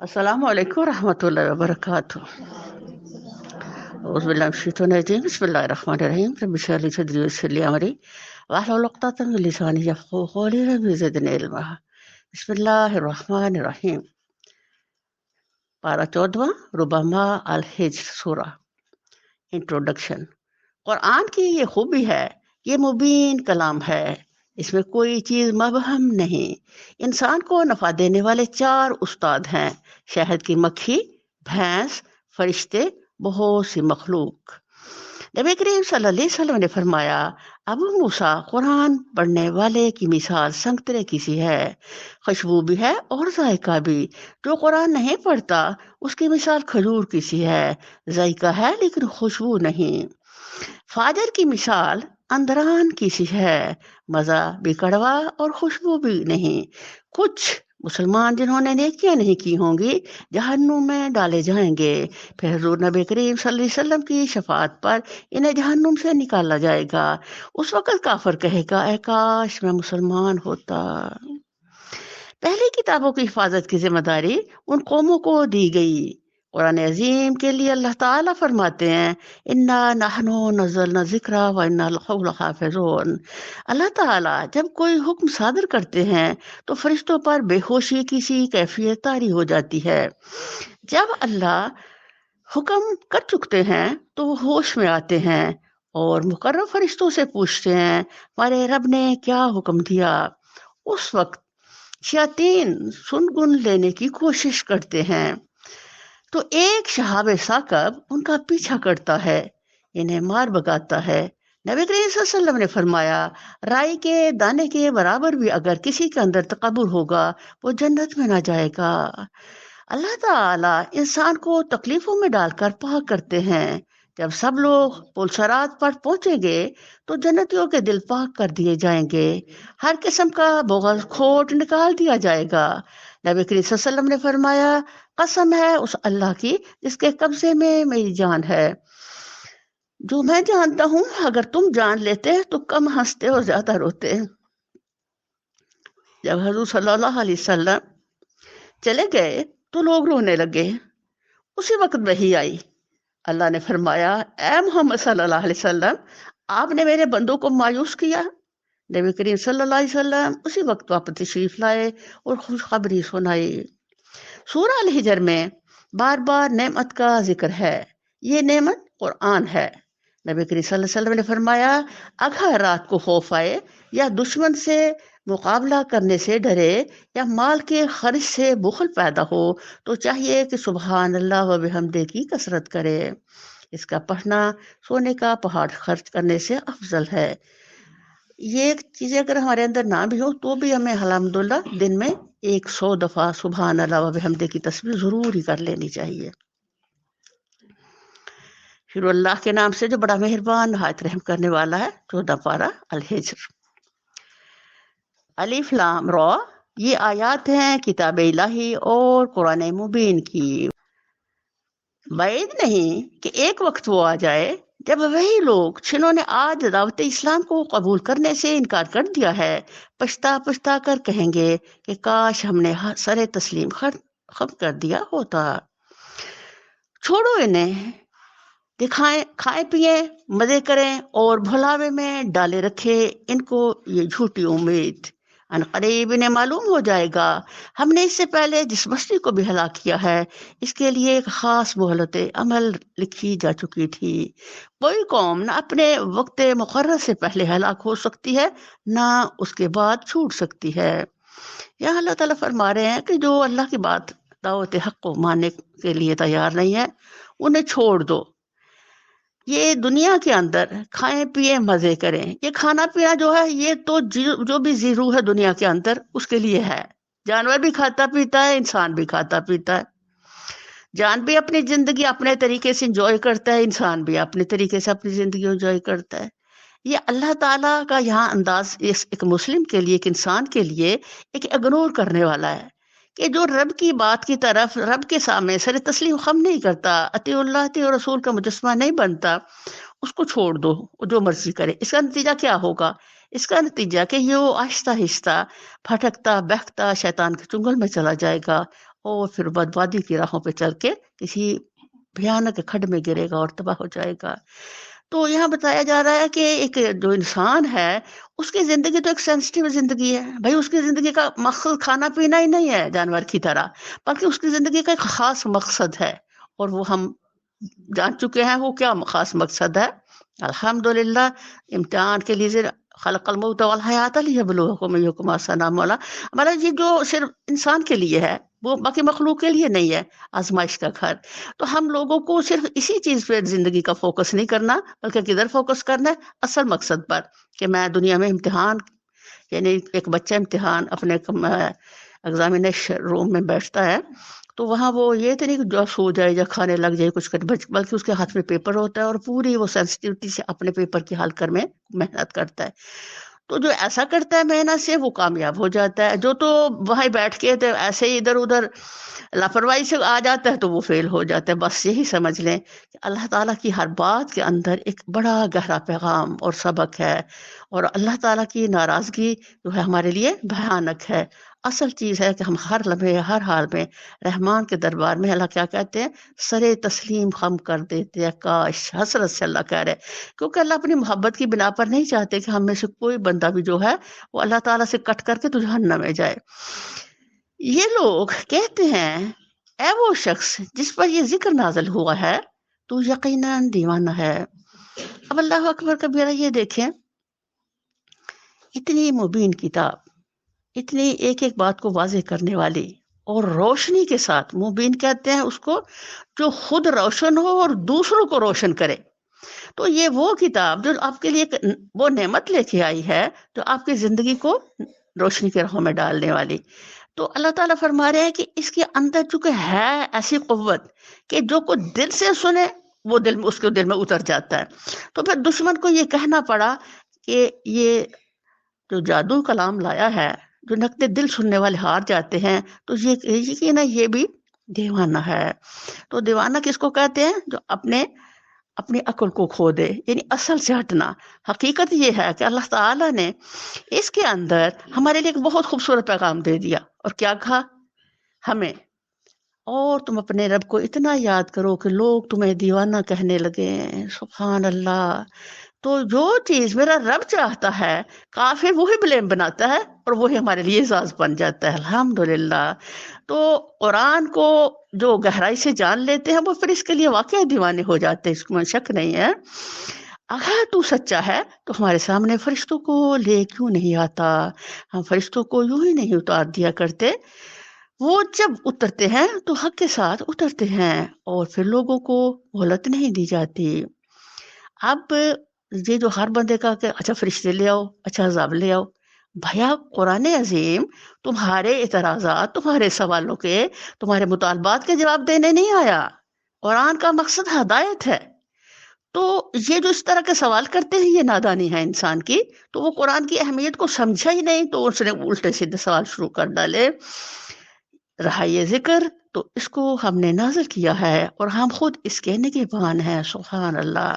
السلام علیکم ورحمۃ اللہ وبرکاتہ۔ اعوذ باللہ من الشیطان الرجیم، بسم اللہ الرحمن الرحیم، رب اشرح لي صدری ویسر لي امری واحلل عقدۃ من لسانی یفقهوا قولی، رب زدنی علما۔ بسم اللہ الرحمن الرحیم۔ پارہ 14، ربما الحجر سورہ۔ انٹروڈکشن۔ قرآن کی یہ خوبی ہے، یہ مبین کلام ہے، اس میں کوئی چیز مبہم نہیں۔ انسان کو نفع دینے والے 4 استاد ہیں: شہد کی مکھی، بھینس، فرشتے، بہت سی مخلوق۔ نبی کریم صلی اللہ علیہ وسلم نے فرمایا، ابو موسیٰ، قرآن پڑھنے والے کی مثال سنگترے کی سی ہے، خوشبو بھی ہے اور ذائقہ بھی۔ جو قرآن نہیں پڑھتا اس کی مثال کھجور کی سی ہے، ذائقہ ہے لیکن خوشبو نہیں۔ فاجر کی مثال اندران کی سی ہے، مزہ بھی کڑوا اور خوشبو بھی نہیں۔ کچھ مسلمان جنہوں نے نیکیاں نہیں کی ہوں گی جہنم میں ڈالے جائیں گے، پھر حضور نبی کریم صلی اللہ علیہ وسلم کی شفاعت پر انہیں جہنم سے نکالا جائے گا۔ اس وقت کافر کہے گا، اے کاش میں مسلمان ہوتا۔ پہلی کتابوں کی حفاظت کی ذمہ داری ان قوموں کو دی گئی۔ قرآن عظیم کے لیے اللہ تعالیٰ فرماتے ہیں، انا نحن نزلنا ذکر و انا لہ لحافظون۔ اللہ تعالیٰ جب کوئی حکم صادر کرتے ہیں تو فرشتوں پر بے ہوشی کی سی کیفیت طاری ہو جاتی ہے۔ جب اللہ حکم کر چکتے ہیں تو وہ ہوش میں آتے ہیں اور مقرب فرشتوں سے پوچھتے ہیں، ہمارے رب نے کیا حکم دیا؟ اس وقت شیاطین سن گن لینے کی کوشش کرتے ہیں تو ایک شہاب ثاقب ان کا پیچھا کرتا ہے، انہیں مار بگاتا ہے۔ نبی کریم صلی اللہ علیہ وسلم نے فرمایا، رائی کے دانے کے برابر بھی اگر کسی کے اندر تکبر ہوگا وہ جنت میں نہ جائے گا۔ اللہ تعالیٰ انسان کو تکلیفوں میں ڈال کر پاک کرتے ہیں۔ جب سب لوگ پلسرات پر پہنچیں گے تو جنتیوں کے دل پاک کر دیے جائیں گے، ہر قسم کا بغض کھوٹ نکال دیا جائے گا۔ نبی کریم صلی اللہ علیہ وسلم نے فرمایا، قسم ہے اس اللہ کی جس کے قبضے میں میری جان ہے، جو میں جانتا ہوں اگر تم جان لیتے تو کم ہنستے اور زیادہ روتے۔ جب حضور صلی اللہ علیہ وسلم چلے گئے تو لوگ رونے لگے۔ اسی وقت وحی آئی، اللہ نے فرمایا، اے محمد صلی اللہ علیہ وسلم، آپ نے میرے بندوں کو مایوس کیا۔ نبی کریم صلی اللہ علیہ وسلم اسی وقت واپس تشریف لائے اور خوشخبری سنائی۔ سورہ الحجر میں بار بار نعمت کا ذکر ہے، یہ نعمت قرآن ہے۔ نبی کریم صلی اللہ علیہ وسلم نے فرمایا، اگر رات کو خوف آئے یا دشمن سے مقابلہ کرنے سے ڈرے یا مال کے خرچ سے بخل پیدا ہو تو چاہیے کہ سبحان اللہ و بحمدہ کی کثرت کرے۔ اس کا پڑھنا سونے کا پہاڑ خرچ کرنے سے افضل ہے۔ یہ چیزیں اگر ہمارے اندر نہ بھی ہو تو بھی ہمیں الحمدللہ دن میں 100 دفعہ سبحان اللہ و بحمدہ کی تسبیح ضرور ہی کر لینی چاہیے۔ شروع اللہ کے نام سے جو بڑا مہربان نہایت رحم کرنے والا ہے۔ 14 پارہ الحجر۔ الف لام را، یہ آیات ہیں کتاب الہی اور قرآن مبین کی۔ بعید نہیں کہ ایک وقت وہ آ جائے جب وہی لوگ جنہوں نے آج دعوت اسلام کو قبول کرنے سے انکار کر دیا ہے پچھتا پچھتا کر کہیں گے کہ کاش ہم نے سر تسلیم ختم کر دیا ہوتا۔ چھوڑو انہیں، دکھائیں، کھائیں پیئیں، مزے کریں اور بھلاوے میں ڈالے رکھے ان کو یہ جھوٹی امید۔ ان قریب انہیں معلوم ہو جائے گا ہم نے اس سے پہلے جس بستی کو بھی ہلاک کیا ہے اس کے لیے ایک خاص مہلت عمل لکھی جا چکی تھی۔ کوئی قوم نہ اپنے وقت مقرر سے پہلے ہلاک ہو سکتی ہے نہ اس کے بعد چھوٹ سکتی ہے۔ یہاں اللہ تعالیٰ فرما رہے ہیں کہ جو اللہ کی بات دعوت حق کو ماننے کے لیے تیار نہیں ہے انہیں چھوڑ دو۔ یہ دنیا کے اندر کھائیں پیئیں مزے کریں، یہ کھانا پینا جو ہے یہ تو جو بھی ذی روح ہے دنیا کے اندر اس کے لیے ہے۔ جانور بھی کھاتا پیتا ہے، انسان بھی کھاتا پیتا ہے۔ جان بھی اپنی زندگی اپنے طریقے سے انجوائے کرتا ہے، انسان بھی اپنے طریقے سے اپنی زندگی انجوائے کرتا ہے۔ یہ اللہ تعالیٰ کا یہاں انداز ایک مسلم کے لیے، ایک انسان کے لیے ایک اگنور کرنے والا ہے کہ جو رب کی بات کی طرف رب کے سامنے سر تسلیم خم نہیں کرتا، اطیع اللہ اطیع رسول کا مجسمہ نہیں بنتا، اس کو چھوڑ دو، جو مرضی کرے۔ اس کا نتیجہ کیا ہوگا؟ اس کا نتیجہ کہ یہ وہ آہستہ آہستہ پھٹکتا بہکتا شیطان کے چنگل میں چلا جائے گا اور پھر بربادی کی راہوں پہ چل کے کسی بھیانک کھڈ میں گرے گا اور تباہ ہو جائے گا۔ تو یہاں بتایا جا رہا ہے کہ ایک جو انسان ہے اس کی زندگی تو ایک سینسٹیو زندگی ہے بھائی، اس کی زندگی کا مقصد کھانا پینا ہی نہیں ہے جانور کی طرح، بلکہ اس کی زندگی کا ایک خاص مقصد ہے، اور وہ ہم جان چکے ہیں وہ کیا خاص مقصد ہے۔ الحمدللہ، امتحان کے لیے خلق الموت والحیات لیبلوکم ایکم احسن عملا، مطلب یہ جو صرف انسان کے لیے ہے، وہ باقی مخلوق کے لیے نہیں ہے، آزمائش کا گھر۔ تو ہم لوگوں کو صرف اسی چیز پہ زندگی کا فوکس نہیں کرنا، بلکہ کدھر فوکس کرنا ہے؟ اصل مقصد پر، کہ میں دنیا میں امتحان، یعنی ایک بچہ امتحان اپنے ایگزامینیشن روم میں بیٹھتا ہے تو وہاں وہ یہ تو نہیں کہ جو سو جائے یا کھانے لگ جائے کچھ کر، بلکہ اس کے ہاتھ میں پیپر ہوتا ہے اور پوری وہ سینسٹیوٹی سے اپنے پیپر کی حل کر میں محنت کرتا ہے۔ تو جو ایسا کرتا ہے محنت سے وہ کامیاب ہو جاتا ہے، جو تو وہیں بیٹھ کے تو ایسے ہی ادھر ادھر لاپرواہی سے آ جاتا ہے تو وہ فیل ہو جاتا ہے۔ بس یہی سمجھ لیں کہ اللہ تعالیٰ کی ہر بات کے اندر ایک بڑا گہرا پیغام اور سبق ہے، اور اللہ تعالیٰ کی ناراضگی جو ہے ہمارے لیے بھیانک ہے۔ اصل چیز ہے کہ ہم ہر لمحے ہر حال میں رحمان کے دربار میں اللہ کیا کہتے ہیں؟ سرے تسلیم خم کر دیتے ہیں، کاش حسرت سے اللہ کہہ رہے، کیونکہ اللہ اپنی محبت کی بنا پر نہیں چاہتے کہ ہم میں سے کوئی بندہ بھی جو ہے وہ اللہ تعالیٰ سے کٹ کر کے تو جہنم میں جائے۔ یہ لوگ کہتے ہیں اے وہ شخص جس پر یہ ذکر نازل ہوا ہے تو یقیناً دیوانہ ہے۔ اب اللہ اکبر کبیرہ، یہ دیکھیں اتنی مبین کتاب، اتنی ایک ایک بات کو واضح کرنے والی اور روشنی کے ساتھ، مبین کہتے ہیں اس کو جو خود روشن ہو اور دوسروں کو روشن کرے۔ تو یہ وہ کتاب جو آپ کے لیے وہ نعمت لے کے آئی ہے جو آپ کی زندگی کو روشنی کے راہوں میں ڈالنے والی۔ تو اللہ تعالیٰ فرما رہے ہیں کہ اس کے اندر چونکہ ہے ایسی قوت کہ جو کو دل سے سنے وہ دل میں، اس کے دل میں اتر جاتا ہے۔ تو پھر دشمن کو یہ کہنا پڑا کہ یہ جو جادو کلام لایا ہے، جو نقد دل سننے والے ہار جاتے ہیں، تو یہ یقیناً یہ بھی دیوانہ ہے۔ تو دیوانہ کس کو کہتے ہیں؟ جو اپنی عقل کو کھو دے، یعنی اصل سے ہٹنا۔ حقیقت یہ ہے کہ اللہ تعالیٰ نے اس کے اندر ہمارے لیے ایک بہت خوبصورت پیغام دے دیا، اور کیا کہا ہمیں؟ اور تم اپنے رب کو اتنا یاد کرو کہ لوگ تمہیں دیوانہ کہنے لگے۔ سبحان اللہ! تو جو چیز میرا رب چاہتا ہے کافر وہی بلیم بناتا ہے اور وہی ہمارے لیے اعزاز بن جاتا ہے، الحمدللہ۔ تو قرآن کو جو گہرائی سے جان لیتے ہیں وہ پھر اس کے لیے واقعہ دیوانے ہو جاتے ہیں، اس میں شک نہیں ہے۔ اگر تو سچا ہے تو ہمارے سامنے فرشتوں کو لے کیوں نہیں آتا؟ ہم فرشتوں کو یوں ہی نہیں اتار دیا کرتے، وہ جب اترتے ہیں تو حق کے ساتھ اترتے ہیں، اور پھر لوگوں کو مہلت نہیں دی جاتی۔ اب یہ جو ہر بندے کا کہ اچھا فرشتے لے آؤ، اچھا عذاب لے آؤ، بھیا قرآن عظیم تمہارے اعتراضات، تمہارے سوالوں کے، تمہارے مطالبات کے جواب دینے نہیں آیا۔ قرآن کا مقصد ہدایت ہے۔ تو یہ جو اس طرح کے سوال کرتے ہیں یہ نادانی ہے انسان کی، تو وہ قرآن کی اہمیت کو سمجھا ہی نہیں، تو اس نے الٹے سیدھے سوال شروع کر ڈالے۔ رہا یہ ذکر تو اس کو ہم نے نازل کیا ہے اور ہم خود اس کے نگہبان ہیں۔ سبحان اللہ!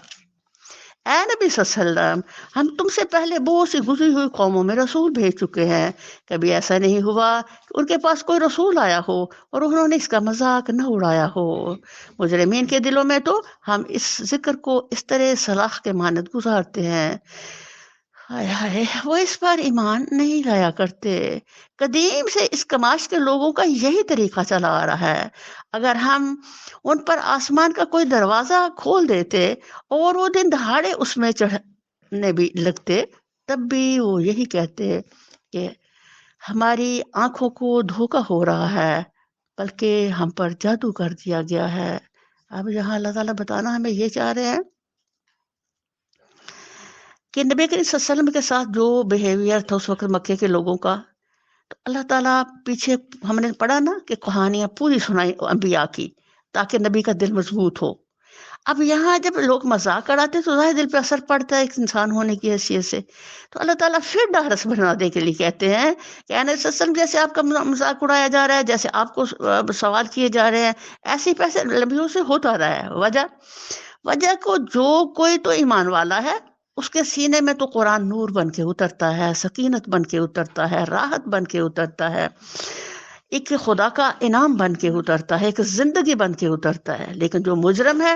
اے نبی صلی اللہ علیہ وسلم، ہم تم سے پہلے بہت سی گزری ہوئی قوموں میں رسول بھیج چکے ہیں، کبھی ایسا نہیں ہوا کہ ان کے پاس کوئی رسول آیا ہو اور انہوں نے اس کا مذاق نہ اڑایا ہو۔ مجرمین کے دلوں میں تو ہم اس ذکر کو اس طرح سلاخ کے مانند گزارتے ہیں، ہائے ہائے وہ اس پر ایمان نہیں لایا کرتے۔ قدیم سے اس کماش کے لوگوں کا یہی طریقہ چلا آ رہا ہے۔ اگر ہم ان پر آسمان کا کوئی دروازہ کھول دیتے اور وہ دن دہاڑے اس میں چڑھنے بھی لگتے، تب بھی وہ یہی کہتے کہ ہماری آنکھوں کو دھوکہ ہو رہا ہے، بلکہ ہم پر جادو کر دیا گیا ہے۔ اب یہاں اللہ تعالیٰ بتانا ہمیں یہ چاہ رہے ہیں کہ نبی کریم صلی اللہ علیہ وسلم کے ساتھ جو بیہیویئر تھا اس وقت مکے کے لوگوں کا، تو اللہ تعالیٰ پیچھے ہم نے پڑھا نا کہ کہانیاں پوری سنائی انبیاء کی تاکہ نبی کا دل مضبوط ہو۔ اب یہاں جب لوگ مذاق اڑاتے تو ظاہر دل پہ اثر پڑتا ہے ایک انسان ہونے کی حیثیت سے، تو اللہ تعالیٰ پھر ڈھارس بنانے کے لیے کہتے ہیں کہ اے نبی صلی اللہ علیہ وسلم، جیسے آپ کا مذاق اڑایا جا رہا ہے، جیسے آپ کو سوال کیے جا رہے ہیں، ایسے پیسے نبیوں سے ہوتا رہا ہے۔ وجہ کو جو کوئی تو ایمان والا ہے اس کے سینے میں تو قرآن نور بن کے اترتا ہے، سکینت بن کے اترتا ہے، راحت بن کے اترتا ہے۔ ایک خدا کا انعام بن کے اترتا ہے، ایک زندگی بن کے اترتا ہے. لیکن جو مجرم ہے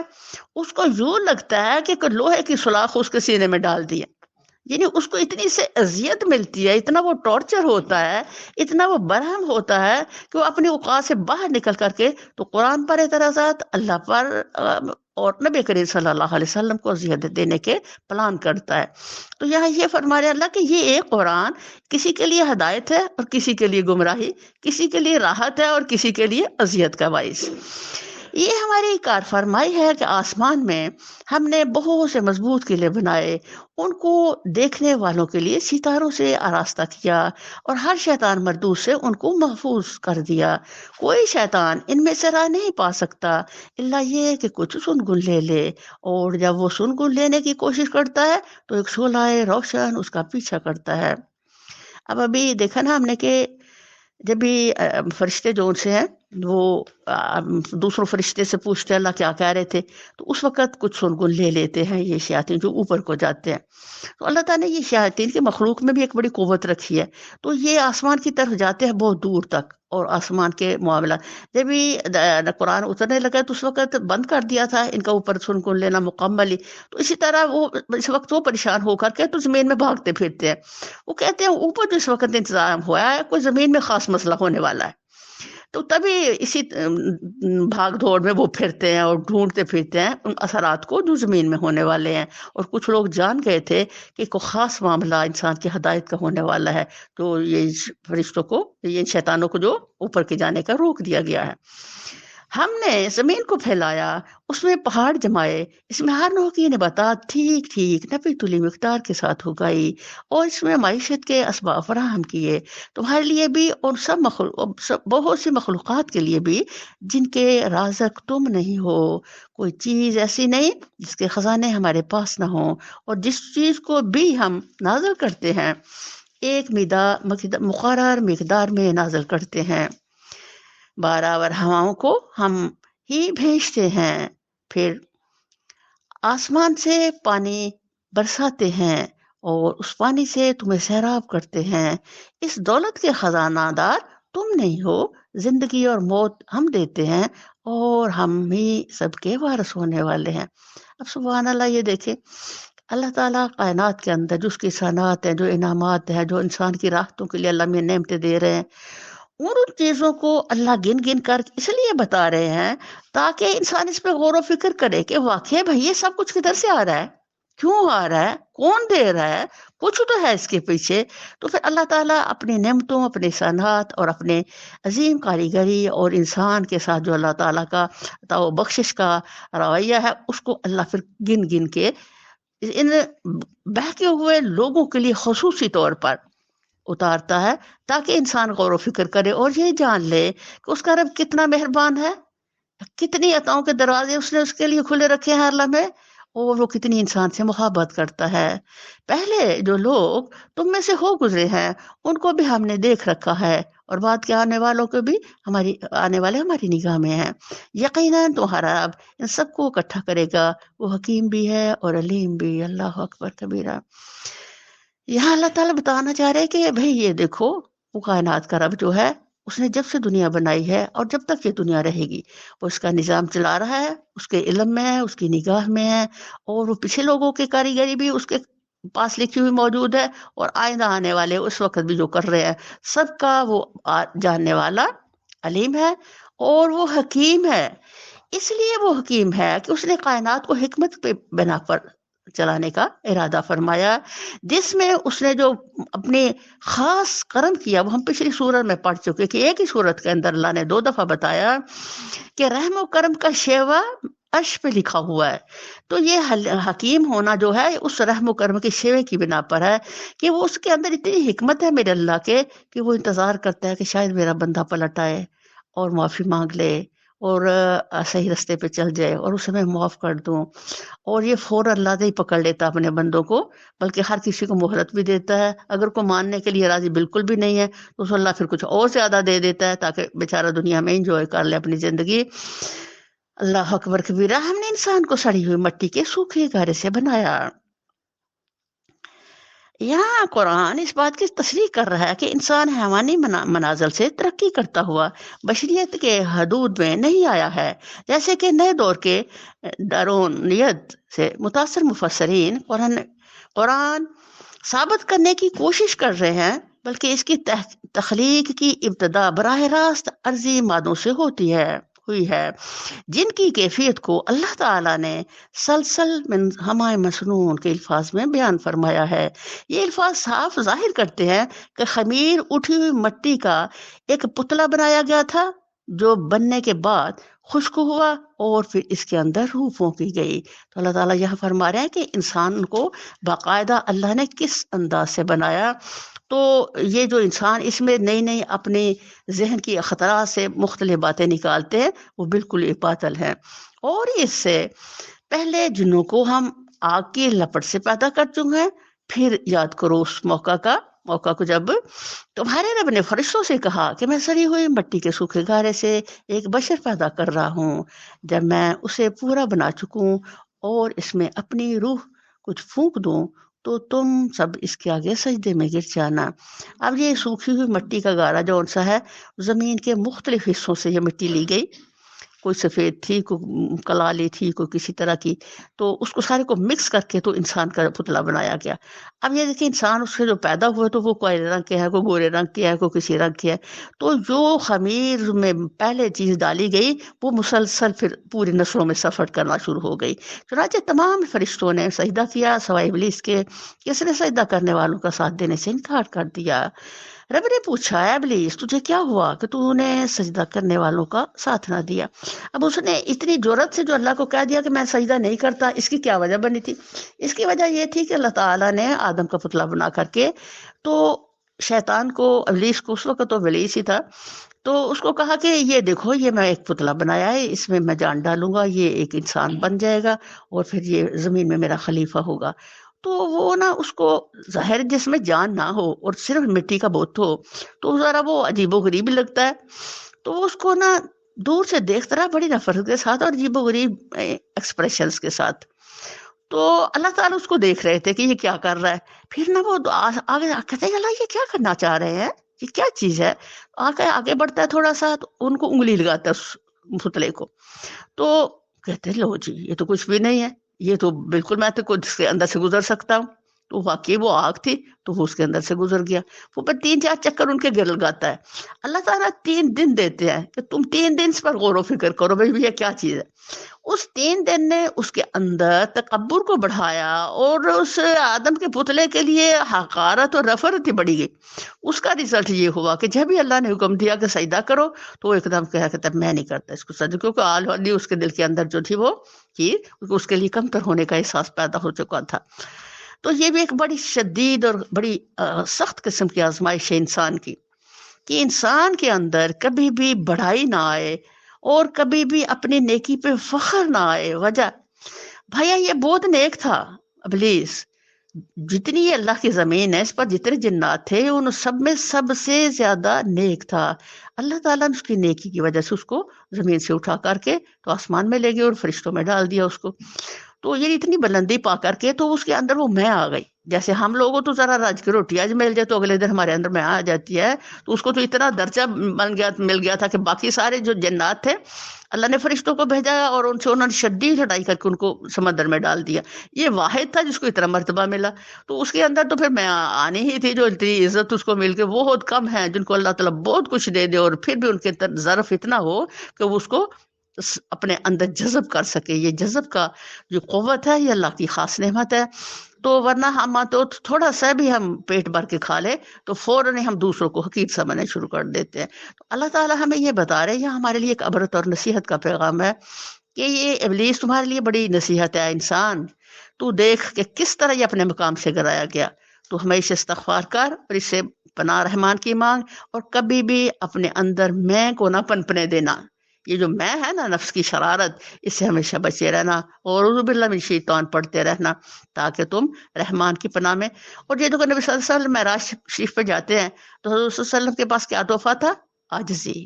اس کو یوں لگتا ہے کہ کوئی لوہے کی سلاخ اس کے سینے میں ڈال دیا. یعنی اس کو اتنی سے اذیت ملتی ہے، اتنا وہ ٹارچر ہوتا ہے، اتنا وہ برہم ہوتا ہے کہ وہ اپنی اوقات سے باہر نکل کر کے تو قرآن پر اعتراضات، اللہ پر اور نبی کریم صلی اللہ علیہ وسلم کو اذیت دینے کے پلان کرتا ہے. تو یہاں یہ فرما رہے اللہ کہ یہ ایک قرآن کسی کے لیے ہدایت ہے اور کسی کے لیے گمراہی، کسی کے لیے راحت ہے اور کسی کے لیے اذیت کا باعث. یہ ہماری کار فرمائی ہے کہ آسمان میں ہم نے بہت سے مضبوط قلعے بنائے، ان کو دیکھنے والوں کے لیے ستاروں سے آراستہ کیا اور ہر شیطان مردود سے ان کو محفوظ کر دیا. کوئی شیطان ان میں سے راہ نہیں پا سکتا الا یہ کہ کچھ سنگن لے لے، اور جب وہ سنگن لینے کی کوشش کرتا ہے تو ایک شعلہ روشن اس کا پیچھا کرتا ہے. اب ابھی دیکھا نا ہم نے کہ جب بھی فرشتے جو ان سے ہیں وہ دوسروں فرشتے سے پوچھتے اللہ کیا کہہ رہے تھے، تو اس وقت کچھ سنگن لے لیتے ہیں یہ شیاطین جو اوپر کو جاتے ہیں. تو اللہ تعالیٰ نے یہ شیاطین کے مخلوق میں بھی ایک بڑی قوت رکھی ہے. تو یہ آسمان کی طرف جاتے ہیں بہت دور تک، اور آسمان کے معاملات جب بھی قرآن اترنے لگا تو اس وقت بند کر دیا تھا ان کا اوپر سنگن لینا مکمل ہی. تو اسی طرح وہ اس وقت وہ پریشان ہو کر کے تو زمین میں بھاگتے پھرتے ہیں. وہ کہتے ہیں اوپر جو اس وقت انتظام ہوا ہے کوئی زمین میں خاص مسئلہ ہونے والا ہے، تو تبھی اسی بھاگ دوڑ میں وہ پھرتے ہیں اور ڈھونڈتے پھرتے ہیں ان اثرات کو جو زمین میں ہونے والے ہیں. اور کچھ لوگ جان گئے تھے کہ کوئی خاص معاملہ انسان کی ہدایت کا ہونے والا ہے، تو یہ فرشتوں کو، یہ شیطانوں کو جو اوپر کے جانے کا روک دیا گیا ہے. ہم نے زمین کو پھیلایا، اس میں پہاڑ جمائے، اس میں ہر نوع کی نباتات ٹھیک ٹھیک نپی تلی مقدار کے ساتھ اگائی، اور اس میں معیشت کے اسباب فراہم کیے تمہارے لیے بھی اور بہت سی مخلوقات کے لیے بھی جن کے رازق تم نہیں ہو. کوئی چیز ایسی نہیں جس کے خزانے ہمارے پاس نہ ہوں، اور جس چیز کو بھی ہم نازل کرتے ہیں ایک مقرر مقدار میں نازل کرتے ہیں. بارآور ہواؤں کو ہم ہی بھیجتے ہیں، پھر آسمان سے پانی برساتے ہیں اور اس پانی سے تمہیں سیراب کرتے ہیں. اس دولت کے خزانہ دار تم نہیں ہو، زندگی اور موت ہم دیتے ہیں اور ہم ہی سب کے وارث ہونے والے ہیں. اب سبحان اللہ، یہ دیکھیں اللہ تعالیٰ کائنات کے اندر جو اس کی صنعت ہے، جو انعامات ہیں، جو انسان کی راحتوں کے لیے اللہ میں نعمتیں دے رہے ہیں، ان چیزوں کو اللہ گن گن کر اس لیے بتا رہے ہیں تاکہ انسان اس پہ غور و فکر کرے کہ واقعی بھائی یہ سب کچھ کدھر سے آ رہا ہے، کیوں آ رہا ہے، کون دے رہا ہے، کچھ تو ہے اس کے پیچھے. تو پھر اللہ تعالیٰ اپنی نعمتوں، اپنی صنعت اور اپنے عظیم کاریگری اور انسان کے ساتھ جو اللہ تعالیٰ کا عطا و بخشش کا رویہ ہے اس کو اللہ پھر گن گن کے ان بہکے ہوئے لوگوں کے لیے خصوصی طور پر اتارتا ہے تاکہ انسان غور و فکر کرے اور یہ جان لے کہ اس کا رب کتنا مہربان ہے، کتنی عطاؤں کے دروازے اس نے اس کے لیے کھلے رکھے ہیں ہر لمحے، اور وہ کتنی انسان سے محبت کرتا ہے. پہلے جو لوگ تم میں سے ہو گزرے ہیں ان کو بھی ہم نے دیکھ رکھا ہے، اور بعد کے آنے والوں کو بھی آنے والے ہماری نگاہ میں ہیں. یقیناً تمہارا رب ان سب کو اکٹھا کرے گا، وہ حکیم بھی ہے اور علیم بھی. اللہ اکبر کبیرہ. یہاں اللہ تعالیٰ بتانا چاہ رہے کہ بھئی یہ دیکھو وہ کائنات کا رب جو ہے اس نے جب سے دنیا بنائی ہے اور جب تک یہ دنیا رہے گی وہ اس کا نظام چلا رہا ہے، اس کے علم میں ہے، اس کی نگاہ میں ہے، اور وہ پچھلے لوگوں کی کاریگری بھی اس کے پاس لکھی ہوئی موجود ہے، اور آئندہ آنے والے اس وقت بھی جو کر رہے ہیں سب کا وہ جاننے والا علیم ہے اور وہ حکیم ہے. اس لیے وہ حکیم ہے کہ اس نے کائنات کو حکمت پہ بنا پر چلانے کا ارادہ فرمایا، جس میں اس نے جو اپنے خاص کرم کیا وہ ہم پچھلی سورت میں پڑھ چکے کہ ایک ہی سورت کے اندر اللہ نے 2 دفعہ بتایا کہ رحم و کرم کا شیوا عرش پہ لکھا ہوا ہے. تو یہ حکیم ہونا جو ہے اس رحم و کرم کے شیوے کی بنا پر ہے کہ وہ اس کے اندر اتنی حکمت ہے میرے اللہ کے کہ وہ انتظار کرتا ہے کہ شاید میرا بندہ پلٹ آئے اور معافی مانگ لے اور صحیح رستے پہ چل جائے اور اسے میں معاف کر دوں. اور یہ فوراً اللہ ہی پکڑ لیتا اپنے بندوں کو، بلکہ ہر کسی کو مہلت بھی دیتا ہے. اگر کوئی ماننے کے لیے راضی بالکل بھی نہیں ہے تو اس اللہ پھر کچھ اور زیادہ دے دیتا ہے تاکہ بیچارہ دنیا میں انجوائے کر لے اپنی زندگی. اللہ اکبر کبیرہ. ہم نے انسان کو سڑی ہوئی مٹی کے سوکھے گارے سے بنایا. یہاں قرآن اس بات کی تصریح کر رہا ہے کہ انسان حیوانی منازل سے ترقی کرتا ہوا بشریت کے حدود میں نہیں آیا ہے، جیسے کہ نئے دور کے ڈارونیت سے متاثر مفسرین قرآن ثابت کرنے کی کوشش کر رہے ہیں، بلکہ اس کی تخلیق کی ابتدا براہ راست ارضی مادوں سے ہوئی ہے، جن کی کیفیت کو اللہ تعالیٰ نے سلسل من ہمائے مسنون کے الفاظ میں بیان فرمایا ہے۔ یہ الفاظ صاف ظاہر کرتے ہیں کہ خمیر اٹھی ہوئی مٹی کا ایک پتلا بنایا گیا تھا، جو بننے کے بعد خشک ہوا اور پھر اس کے اندر روح پھونکی گئی۔ تو اللہ تعالیٰ یہ فرما رہے ہیں کہ انسان کو باقاعدہ اللہ نے کس انداز سے بنایا۔ تو یہ جو انسان اس میں نئی نئی اپنے ذہن کی خطرات سے مختلف باتیں نکالتے ہیں، وہ بالکل یہ باطل ہیں۔ اور اس سے پہلے جنوں کو ہم آگ کی لپٹ سے پیدا کر چکے ہیں۔ پھر یاد کرو اس موقع کو جب تمہارے رب نے فرشتوں سے کہا کہ میں سڑی ہوئی مٹی کے سوکھے گارے سے ایک بشر پیدا کر رہا ہوں، جب میں اسے پورا بنا چکوں اور اس میں اپنی روح کچھ پھونک دوں تو تم سب اس کے آگے سجدے میں گر جانا۔ اب یہ سوکھی ہوئی مٹی کا گارا جو سا ہے، زمین کے مختلف حصوں سے یہ مٹی لی گئی، کوئی سفید تھی، کوئی کلالی تھی، کوئی کسی طرح کی، تو اس کو سارے کو مکس کر کے تو انسان کا پتلا بنایا گیا۔ اب یہ دیکھیں انسان اس سے جو پیدا ہوئے تو وہ کوئی رنگ کے ہے، کوئی گورے رنگ کے ہے، کوئی کسی رنگ کے ہے، تو جو خمیر میں پہلے چیز ڈالی گئی وہ مسلسل پھر پوری نسلوں میں سفر کرنا شروع ہو گئی۔ چنانچہ تمام فرشتوں نے سجدہ کیا سوائے ابلیس کے، اس نے سجدہ کرنے والوں کا ساتھ دینے سے انکار کر دیا۔ رب نے پوچھا، اے ابلیس تجھے کیا ہوا کہ تو نے سجدہ کرنے والوں کا ساتھ نہ دیا؟ اب اس نے اتنی جرأت سے جو اللہ کو کہہ دیا کہ میں سجدہ نہیں کرتا، اس کی کیا وجہ بنی تھی؟ اس کی وجہ یہ تھی کہ اللہ تعالیٰ نے آدم کا پتلا بنا کر کے تو شیطان کو، ابلیس کو، اس وقت تو ابلیس ہی تھا، تو اس کو کہا کہ یہ دیکھو یہ میں ایک پتلا بنایا ہے، اس میں میں جان ڈالوں گا، یہ ایک انسان بن جائے گا اور پھر یہ زمین میں میرا خلیفہ ہوگا۔ تو وہ نا اس کو ظاہر جس میں جان نہ ہو اور صرف مٹی کا بت ہو تو ذرا وہ عجیب و غریب لگتا ہے، تو اس کو نا دور سے دیکھتا رہا بڑی نفرت کے ساتھ اور عجیب و غریب ایکسپریشنز کے ساتھ۔ تو اللہ تعالیٰ اس کو دیکھ رہے تھے کہ یہ کیا کر رہا ہے۔ پھر نا وہ آگے کہتے ہیں اللہ یہ کیا کرنا چاہ رہے ہیں، یہ کیا چیز ہے؟ آگے بڑھتا ہے تھوڑا سا تو ان کو انگلی لگاتا ہے اس پتلے کو، تو کہتے ہیں لو جی یہ تو کچھ بھی نہیں ہے، یہ تو بالکل میں تو کچھ کے اندر سے گزر سکتا ہوں۔ تو واقعی وہ آگ تھی تو وہ اس کے اندر سے گزر گیا۔ وہ پر 3-4 چکر ان کے گر لگاتا ہے۔ اللہ تعالیٰ 3 دن دیتے ہیں کہ تم 3 دن اس پر غور و فکر کرو بھائی یہ کیا چیز ہے۔ اس 3 دن نے اس کے اندر تکبر کو بڑھایا اور اس آدم کے پتلے کے لیے حقارت اور رفرت ہی بڑھی گئی۔ اس کا رزلٹ یہ ہوا کہ جب ہی اللہ نے حکم دیا کہ سجدہ کرو تو وہ ایک دم کہا کہ تب میں نہیں کرتا اس کو سجدہ، کیونکہ آلریڈی اس کے دل کے اندر جو تھی وہ چیز اس کے لیے کمتر ہونے کا احساس پیدا ہو چکا تھا۔ تو یہ بھی ایک بڑی شدید اور بڑی سخت قسم کی آزمائش ہے انسان کی، کہ انسان کے اندر کبھی بھی بڑائی نہ آئے اور کبھی بھی اپنی نیکی پہ فخر نہ آئے۔ وجہ بھیا یہ بہت نیک تھا ابلیس، جتنی یہ اللہ کی زمین ہے اس پر جتنے جنات تھے ان سب میں سب سے زیادہ نیک تھا۔ اللہ تعالیٰ نے اس کی نیکی کی وجہ سے اس کو زمین سے اٹھا کر کے تو آسمان میں لے گئے اور فرشتوں میں ڈال دیا اس کو۔ تو یہ اتنی بلندی پا کر کے تو اس کے اندر وہ میں آ گئی۔ جیسے ہم لوگوں تو ذرا راج کی روٹی آج مل جائے تو اگلے دن ہمارے اندر میں آ جاتی ہے، تو اس کو تو اتنا درجہ مل گیا تھا کہ باقی سارے جو جنات تھے اللہ نے فرشتوں کو بھیجا اور ان سے انہوں نے شدید لڑائی کر کے ان کو سمندر میں ڈال دیا۔ یہ واحد تھا جس کو اتنا مرتبہ ملا، تو اس کے اندر تو پھر میں آنی ہی تھی جو اتنی عزت اس کو مل کے۔ بہت کم ہیں جن کو اللہ تعالیٰ بہت کچھ دے دے اور پھر بھی ان کے ظرف اتنا ہو کہ وہ اس کو اپنے اندر جذب کر سکے۔ یہ جذب کا جو قوت ہے یہ اللہ کی خاص نعمت ہے۔ تو ورنہ ہم تو تھوڑا سا بھی ہم پیٹ بھر کے کھا لے تو فوراً ہم دوسروں کو حقیر سمجھنا شروع کر دیتے ہیں۔ تو اللہ تعالیٰ ہمیں یہ بتا رہے ہیں، یہ ہمارے لیے ایک عبرت اور نصیحت کا پیغام ہے کہ یہ ابلیس تمہارے لیے بڑی نصیحت ہے۔ انسان تو دیکھ کہ کس طرح یہ اپنے مقام سے گرایا گیا، تو ہمیشہ استغفار کر اور اس سے پناہ رحمان کی مانگ، اور کبھی بھی اپنے اندر میں کو نہ پنپنے دینا۔ یہ جو میں ہے نا نفس کی شرارت، اس سے ہمیشہ بچے رہنا اور اعوذ باللہ من الشیطان پڑھتے رہنا تاکہ تم رحمان کی پناہ میں۔ اور یہ جو نبی صلی اللہ علیہ وسلم معراج شریف پہ جاتے ہیں تو حضرت صلی اللہ علیہ وسلم کے پاس کیا تحفہ تھا؟ عاجزی۔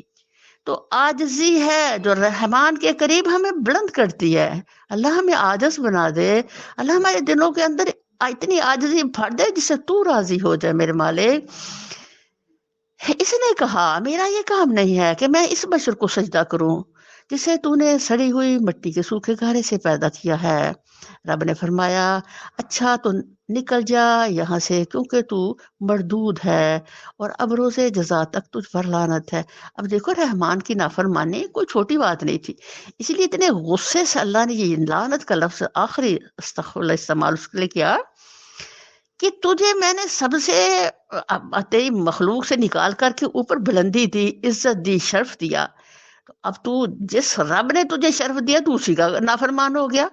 تو عاجزی ہے جو رحمان کے قریب ہمیں بلند کرتی ہے۔ اللہ ہمیں عاجز بنا دے، اللہ ہمارے دلوں کے اندر اتنی عاجزی بھر دے جس سے تو راضی ہو جائے میرے مالک۔ اس نے کہا میرا یہ کام نہیں ہے کہ میں اس بشر کو سجدہ کروں جسے تو نے سڑی ہوئی مٹی کے سوکھے گارے سے پیدا کیا ہے۔ رب نے فرمایا اچھا تو نکل جا یہاں سے، کیونکہ تو مردود ہے اور اب روز جزا تک تجھ پر لعنت ہے۔ اب دیکھو رحمان کی نافرمانی کوئی چھوٹی بات نہیں تھی، اسی لیے اتنے غصے سے اللہ نے یہ لعنت کا لفظ آخری استغفر اللہ استعمال اس کے لیے کیا کہ تجھے میں نے سب سے تیری مخلوق سے نکال کر کے اوپر بلندی دی، عزت دی، شرف دیا، تو اب تو جس رب نے تجھے شرف دیا تو اسی کا نافرمان ہو گیا۔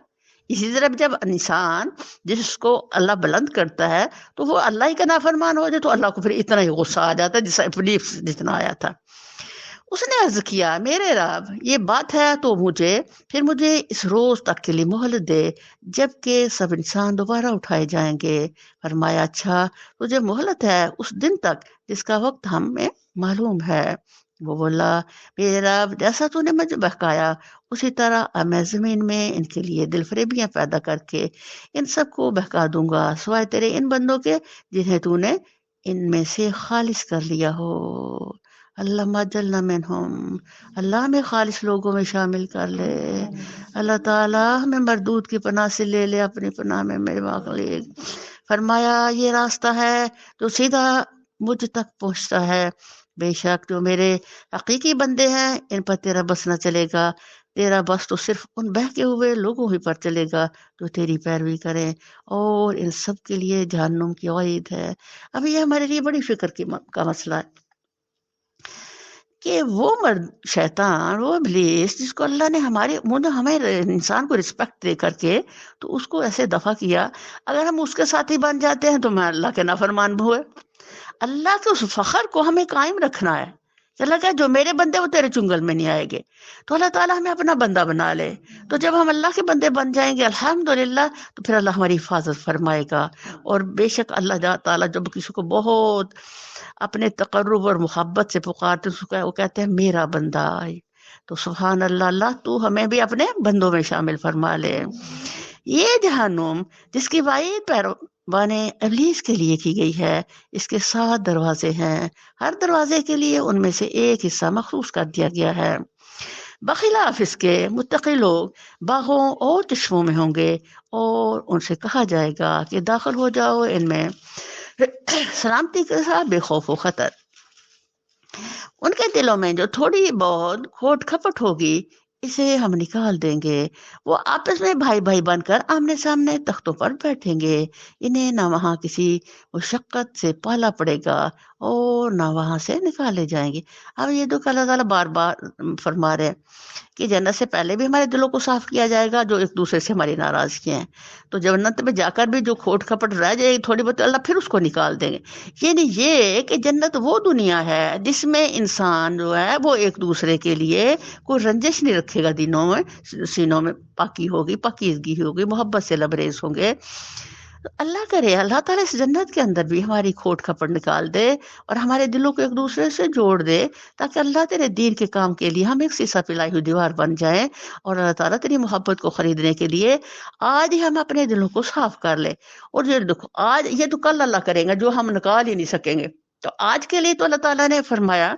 اسی طرح جب انسان جس کو اللہ بلند کرتا ہے تو وہ اللہ ہی کا نافرمان ہو جائے تو اللہ کو پھر اتنا ہی غصہ آ جاتا ہے جیسا ابلیس جتنا آیا تھا۔ اس نے عرض کیا میرے رب یہ بات ہے تو مجھے اس روز تک کے لیے مہلت دے جب کہ سب انسان دوبارہ اٹھائے جائیں گے۔ فرمایا اچھا تجھے مہلت ہے اس دن تک جس کا وقت ہمیں معلوم ہے۔ وہ بولا میرے رب جیسا تو نے مجھے بہکایا اسی طرح اب میں زمین میں ان کے لیے دل فریبیاں پیدا کر کے ان سب کو بہکا دوں گا سوائے تیرے ان بندوں کے جنہیں تو نے ان میں سے خالص کر لیا ہو۔ اللہ جلنا منہم، اللہ ہمیں خالص لوگوں میں شامل کر لے۔ اللہ تعالیٰ ہمیں مردود کی پناہ سے لے لے اپنی پناہ میں میرے مالک۔ فرمایا یہ راستہ ہے جو سیدھا مجھ تک پہنچتا ہے، بے شک جو میرے حقیقی بندے ہیں ان پر تیرا بس نہ چلے گا، تیرا بس تو صرف ان بہکے ہوئے لوگوں ہی پر چلے گا جو تیری پیروی کریں، اور ان سب کے لیے جہنم کی وعید ہے۔ اب یہ ہمارے لیے بڑی فکر کا مسئلہ ہے کہ وہ مرد شیطان، وہ ابلیس جس کو اللہ نے ہمیں انسان کو رسپیکٹ دے کر کے تو اس کو ایسے دفع کیا، اگر ہم اس کے ساتھ ہی بن جاتے ہیں تو میں اللہ کے نافرمان ہوئے۔ اللہ کے اس فخر کو ہمیں قائم رکھنا ہے کہ اللہ کہ جو میرے بندے وہ تیرے چنگل میں نہیں آئے گے، تو اللہ تعالیٰ ہمیں اپنا بندہ بنا لے۔ تو جب ہم اللہ کے بندے بن جائیں گے الحمدللہ تو پھر اللہ ہماری حفاظت فرمائے گا۔ اور بے شک اللہ تعالیٰ جب کسی کو بہت اپنے تقرب اور محبت سے پکارتے وہ کہتے ہیں میرا بندہ، تو سبحان اللہ، اللہ تو ہمیں بھی اپنے بندوں میں شامل فرما لے۔ یہ جہنم جس کی وعید پیروان ابلیس کے لیے کی گئی ہے، اس کے 7 دروازے ہیں، ہر دروازے کے لیے ان میں سے ایک حصہ مخصوص کر دیا گیا ہے۔ بخلاف اس کے متقی لوگ باغوں اور چشموں میں ہوں گے اور ان سے کہا جائے گا کہ داخل ہو جاؤ ان میں سلامتی کے ساتھ بے خوف و خطر۔ ان کے دلوں میں جو تھوڑی بہت کھوٹ کھپٹ ہوگی اسے ہم نکال دیں گے، وہ آپس میں بھائی بھائی بن کر آمنے سامنے تختوں پر بیٹھیں گے، انہیں نہ وہاں کسی مشقت سے پالا پڑے گا اور نہ وہاں سے نکالے جائیں گے۔ اب یہ دکھ اللہ تعالیٰ بار بار فرما رہے ہیں کہ جنت سے پہلے بھی ہمارے دلوں کو صاف کیا جائے گا جو ایک دوسرے سے ہماری ناراضگی ہیں، تو جنت میں جا کر بھی جو کھوٹ کھپٹ رہ جائے گی تھوڑی بہت اللہ پھر اس کو نکال دیں گے۔ یعنی یہ کہ جنت وہ دنیا ہے جس میں انسان جو ہے وہ ایک دوسرے کے لیے کوئی رنجش نہیں رکھے گا، دینوں میں سینوں میں پاکی ہوگی، پاکیزگی ہوگی، محبت سے لبریز ہوں گے۔ اللہ کرے اللہ تعالیٰ اس جنت کے اندر بھی ہماری کھوٹ کھپٹ نکال دے اور ہمارے دلوں کو ایک دوسرے سے جوڑ دے، تاکہ اللہ تیرے دین کے کام کے لیے ہم ایک سیسا پلائی ہوئی دیوار بن جائیں، اور اللہ تعالیٰ تیری محبت کو خریدنے کے لیے آج ہی ہم اپنے دلوں کو صاف کر لیں۔ اور یہ دیکھو آج یہ تو کل اللہ کریں گا جو ہم نکال ہی نہیں سکیں گے، تو آج کے لیے تو اللہ تعالیٰ نے فرمایا،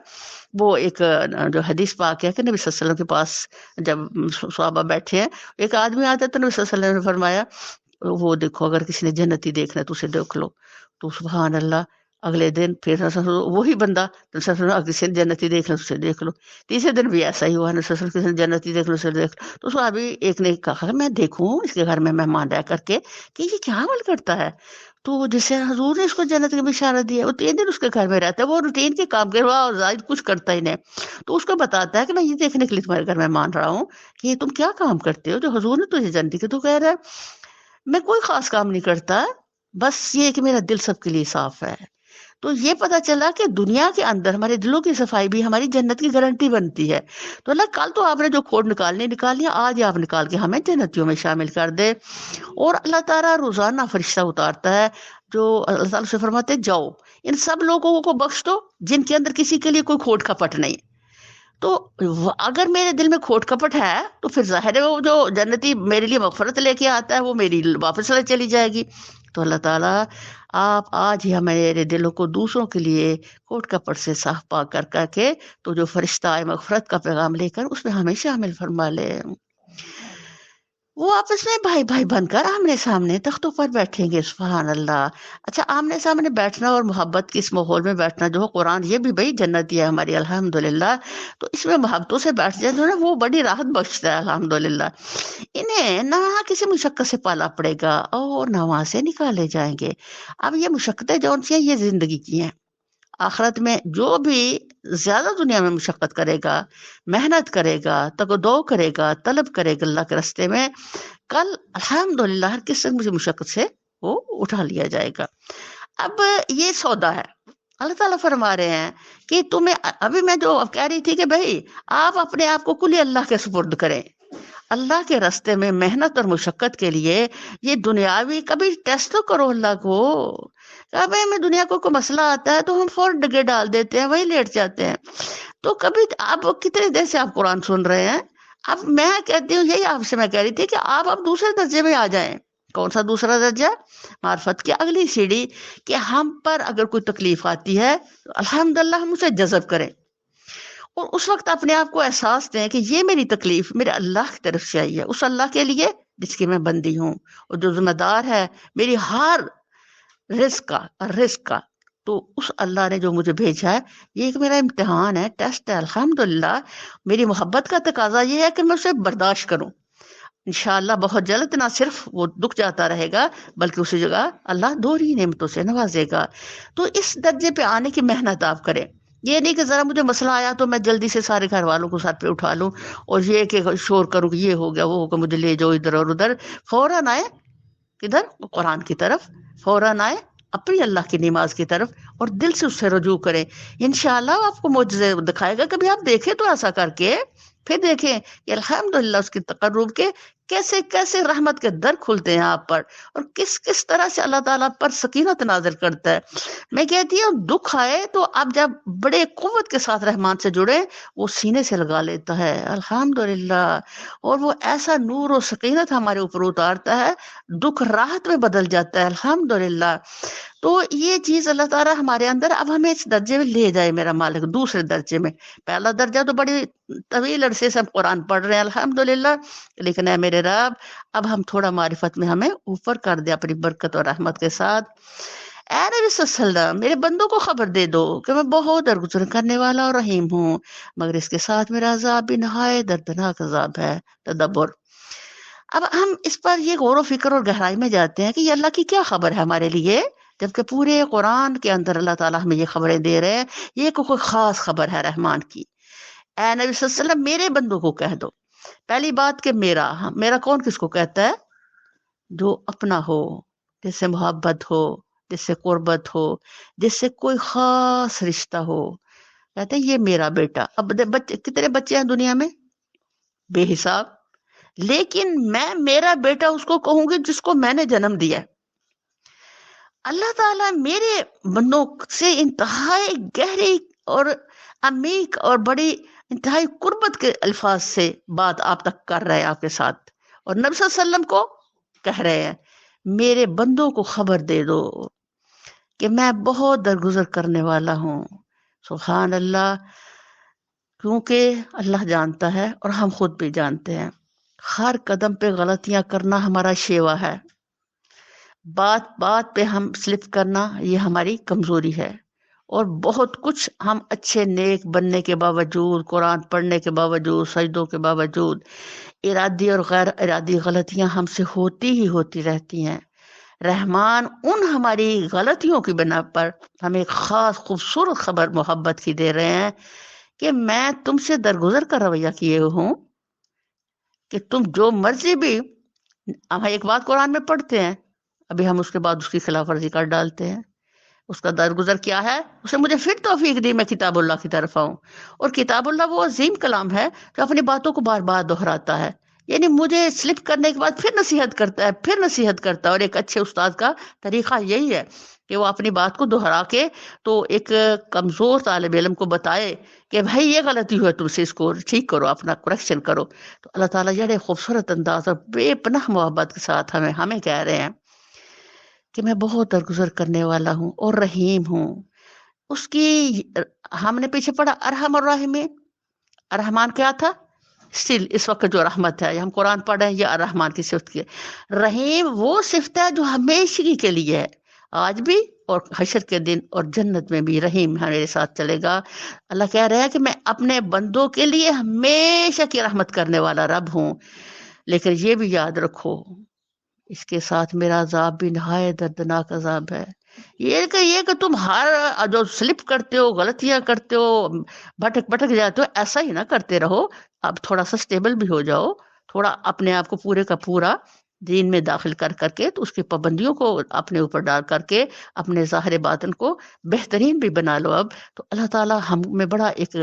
وہ ایک جو حدیث پاک ہے کہ نبی صلی اللہ علیہ وسلم کے پاس جب صحابہ بیٹھے ہیں ایک آدمی آتا ہے تو نبی صلی اللہ علیہ وسلم نے فرمایا وہ دیکھو اگر کسی نے جنتی دیکھنا ہے تو اسے دیکھ لو، تو سبحان اللہ اگلے دن پھر وہی بندہ کسی نے جنتی دیکھنا اسے دیکھ لو، تیسرے دن بھی ایسا ہی ہوا، کسی نے جنتی دیکھ لو اسے دیکھ لو، تو صحابی ایک نے کہا میں دیکھوں اس کے گھر میں مہمان رہ کر کے کہ یہ کیا عمل کرتا ہے، تو جسے حضور نے اس کو جنت کی بشارت دی ہے، وہ 3 دن اس کے گھر میں رہتا ہے، وہ روٹین کے کام کروا اور زائد کچھ کرتا ہی نہیں، تو اس کو بتاتا ہے کہ میں یہ دیکھنے کے لیے تمہارے گھر میں مان رہا ہوں کہ یہ تم کیا کام کرتے ہو جو حضور نے تجھے جنتی کے، تو کہہ رہا ہے میں کوئی خاص کام نہیں کرتا، بس یہ کہ میرا دل سب کے لیے صاف ہے۔ تو یہ پتا چلا کہ دنیا کے اندر ہمارے دلوں کی صفائی بھی ہماری جنت کی گارنٹی بنتی ہے۔ تو اللہ کل تو آپ نے جو کھوٹ نکالنی آج آپ نکال کے ہمیں جنتیوں میں شامل کر دے۔ اور اللہ تعالیٰ روزانہ فرشتہ اتارتا ہے جو اللہ تعالیٰ سے فرماتے جاؤ ان سب لوگوں کو بخش دو جن کے اندر کسی کے لیے کوئی کھوٹ کھپٹ نہیں۔ تو اگر میرے دل میں کھوٹ کپٹ ہے تو پھر ظاہر ہے وہ جو جنتی میرے لیے مغفرت لے کے آتا ہے وہ میری واپس چلی جائے گی۔ تو اللہ تعالیٰ آپ آج ہی ہمارے دلوں کو دوسروں کے لیے کوٹ کپڑ سے صاف پاک کر کے تو جو فرشتہ آئے مغفرت کا پیغام لے کر اس میں ہمیں شامل فرما لے. وہ آپس میں بھائی بھائی بن کر آمنے سامنے تختوں پر بیٹھیں گے. سبحان اللہ. اچھا، آمنے سامنے بیٹھنا اور محبت کے اس ماحول میں بیٹھنا جو ہے قرآن یہ بھی بھائی جنت ہے ہماری الحمدللہ. تو اس میں محبتوں سے بیٹھ جائے جو ہے وہ بڑی راحت بخشتا ہے الحمدللہ. انہیں نہ وہاں کسی مشقت سے پالا پڑے گا اور نہ وہاں سے نکالے جائیں گے. اب یہ مشقتیں جو سی ہیں یہ زندگی کی ہیں. آخرت میں جو بھی زیادہ دنیا میں مشقت کرے گا، محنت کرے گا، تگ و دو کرے گا، طلب کرے گا اللہ کے راستے میں، کل الحمدللہ ہر قسم کی مشقت سے وہ اٹھا لیا جائے گا. اب یہ سودا ہے. اللہ تعالیٰ فرما رہے ہیں کہ تمہیں ابھی میں جو کہہ رہی تھی کہ بھائی آپ اپنے آپ کو کلی اللہ کے سپرد کریں. اللہ کے راستے میں محنت اور مشقت کے لیے یہ دنیاوی کبھی ٹیسٹ تو کرو اللہ کو. کبھی ہمیں دنیا کو کوئی مسئلہ آتا ہے تو ہم فوراً ڈگے ڈال دیتے ہیں، وہی لیٹ جاتے ہیں. تو کبھی اب کتنے دیر سے آپ قرآن سن رہے ہیں. اب میں کہتی ہوں یہی آپ سے میں کہہ رہی تھی کہ آپ اب دوسرے درجے میں آ جائیں. کون سا دوسرا درجہ؟ معرفت کی اگلی سیڑھی، کہ ہم پر اگر کوئی تکلیف آتی ہے تو الحمدللہ ہم اسے جذب کریں اور اس وقت اپنے آپ کو احساس دیں کہ یہ میری تکلیف میرے اللہ کی طرف سے آئی ہے، اس اللہ کے لیے جس کی میں بندی ہوں اور جو ذمہ دار ہے میری ہر رزق کا. تو اس اللہ نے جو مجھے بھیجا ہے یہ ایک میرا امتحان ہے، ٹیسٹ ہے. الحمدللہ میری محبت کا تقاضا یہ ہے کہ میں اسے برداشت کروں. انشاءاللہ بہت جلد نہ صرف وہ دکھ جاتا رہے گا بلکہ اسی جگہ اللہ دوہری نعمتوں سے نوازے گا. تو اس درجے پہ آنے کی محنت آپ کریں. یہ نہیں کہ ذرا مجھے مسئلہ آیا تو میں جلدی سے سارے گھر والوں کو ساتھ پہ اٹھا لوں اور یہ کہ شور کروں کہ یہ ہو گیا وہ ہوگا مجھے لے جاؤ ادھر اور ادھر. فوراً آئے کدھر؟ قرآن کی طرف. فوراً آئے اپنی اللہ کی نماز کی طرف اور دل سے اس سے رجوع کریں. انشاءاللہ آپ کو معجزے دکھائے گا. کبھی آپ دیکھیں تو ایسا کر کے پھر دیکھیں کہ الحمدللہ اس کی تقرب کے کیسے کیسے رحمت کے در کھلتے ہیں آپ پر اور کس کس طرح سے اللہ تعالیٰ پر سکینت نازل کرتا ہے. میں کہتی ہوں دکھ آئے تو آپ جب بڑے قوت کے ساتھ رحمان سے جڑے وہ سینے سے لگا لیتا ہے الحمدللہ اور وہ ایسا نور و سکینت ہمارے اوپر اتارتا ہے، دکھ راحت میں بدل جاتا ہے الحمدللہ. تو یہ چیز اللہ تعالیٰ ہمارے اندر اب ہمیں اس درجے میں لے جائے میرا مالک. دوسرے درجے میں پہلا درجہ تو بڑی طویل عرصے سے ہم قرآن پڑھ رہے ہیں الحمدللہ، لیکن اے میرے رب اب ہم تھوڑا معرفت میں ہمیں اوپر کر دے اپنی برکت اور رحمت کے ساتھ. اے نبی صلی اللہ علیہ وسلم میرے بندوں کو خبر دے دو کہ میں بہت درگزر کرنے والا اور رحیم ہوں، مگر اس کے ساتھ میرا عذاب بھی نہایت دردناک عذاب ہے. تدبر. اب ہم اس پر یہ غور و فکر اور گہرائی میں جاتے ہیں کہ یہ اللہ کی کیا خبر ہے ہمارے لیے، جبکہ پورے قرآن کے اندر اللہ تعالیٰ ہمیں یہ خبریں دے رہے ہیں. یہ کوئی خاص خبر ہے رحمان کی. اے نبی صلی اللہ علیہ وسلم میرے بندوں کو کہہ دو. پہلی بات کہ میرا کون کس کو کہتا ہے؟ جو اپنا ہو، جس سے محبت ہو، جس سے قربت ہو، جس سے کوئی خاص رشتہ ہو. کہتے ہیں یہ میرا بیٹا. اب کتنے بچے ہیں دنیا میں؟ بے حساب. لیکن میں میرا بیٹا اس کو کہوں گی جس کو میں نے جنم دیا. اللہ تعالیٰ میرے بندوں سے انتہائی گہری اور عمیق اور بڑی انتہائی قربت کے الفاظ سے بات آپ تک کر رہے ہیں آپ کے ساتھ، اور نبی صلی اللہ علیہ وسلم کو کہہ رہے ہیں میرے بندوں کو خبر دے دو کہ میں بہت درگزر کرنے والا ہوں. سبحان اللہ. کیونکہ اللہ جانتا ہے اور ہم خود بھی جانتے ہیں ہر قدم پہ غلطیاں کرنا ہمارا شیوا ہے. بات بات پہ ہم سلپ کرنا یہ ہماری کمزوری ہے. اور بہت کچھ ہم اچھے نیک بننے کے باوجود، قرآن پڑھنے کے باوجود، سجدوں کے باوجود، ارادی اور غیر ارادی غلطیاں ہم سے ہوتی ہی ہوتی رہتی ہیں. رحمان ان ہماری غلطیوں کی بنا پر ہمیں ایک خاص خوبصورت خبر محبت کی دے رہے ہیں کہ میں تم سے درگزر کا رویہ کیے ہوں کہ تم جو مرضی بھی. ہم ایک بات قرآن میں پڑھتے ہیں، ابھی ہم اس کے بعد اس کی خلاف ورزی کر ڈالتے ہیں. اس کا درگزر کیا ہے؟ اسے مجھے پھر توفیق دی میں کتاب اللہ کی طرف آؤں. اور کتاب اللہ وہ عظیم کلام ہے جو اپنی باتوں کو بار بار دہراتا ہے. یعنی مجھے سلپ کرنے کے بعد پھر نصیحت کرتا ہے، پھر نصیحت کرتا ہے. اور ایک اچھے استاد کا طریقہ یہی ہے کہ وہ اپنی بات کو دہرا کے تو ایک کمزور طالب علم کو بتائے کہ بھائی یہ غلطی ہوئی تم سے، اس کو ٹھیک کرو، اپنا کریکشن کرو. تو اللہ تعالیٰ یہ خوبصورت انداز اور بے پناہ محبت کے ساتھ ہمیں کہہ رہے ہیں کہ میں بہت درگزر کرنے والا ہوں اور رحیم ہوں. اس کی ہم نے پیچھے پڑھا ارحم الراحمین. الرحمان کیا تھا؟ اسٹل اس وقت جو رحمت ہے، ہم قرآن پڑھ رہے ہیں، یہ الرحمان کی صفت کی. رحیم وہ صفت ہے جو ہمیشگی کے لیے ہے، آج بھی اور حشر کے دن اور جنت میں بھی رحیم ہمارے ساتھ چلے گا. اللہ کہہ رہے ہیں کہ میں اپنے بندوں کے لیے ہمیشہ کی رحمت کرنے والا رب ہوں. لیکن یہ بھی یاد رکھو اس کے ساتھ میرا عذاب بھی نہایت دردناک عذاب ہے. یہ کہ تم ہر جو سلپ کرتے ہو، غلطیاں کرتے ہو، بھٹک بھٹک جاتے ہو، ایسا ہی نہ کرتے رہو. اب تھوڑا سا اسٹیبل بھی ہو جاؤ، تھوڑا اپنے آپ کو پورے کا پورا دین میں داخل کر کر کے، تو اس کی پابندیوں کو اپنے اوپر ڈال کر کے اپنے ظاہر باطن کو بہترین بھی بنا لو. اب تو اللہ تعالیٰ ہم میں بڑا ایک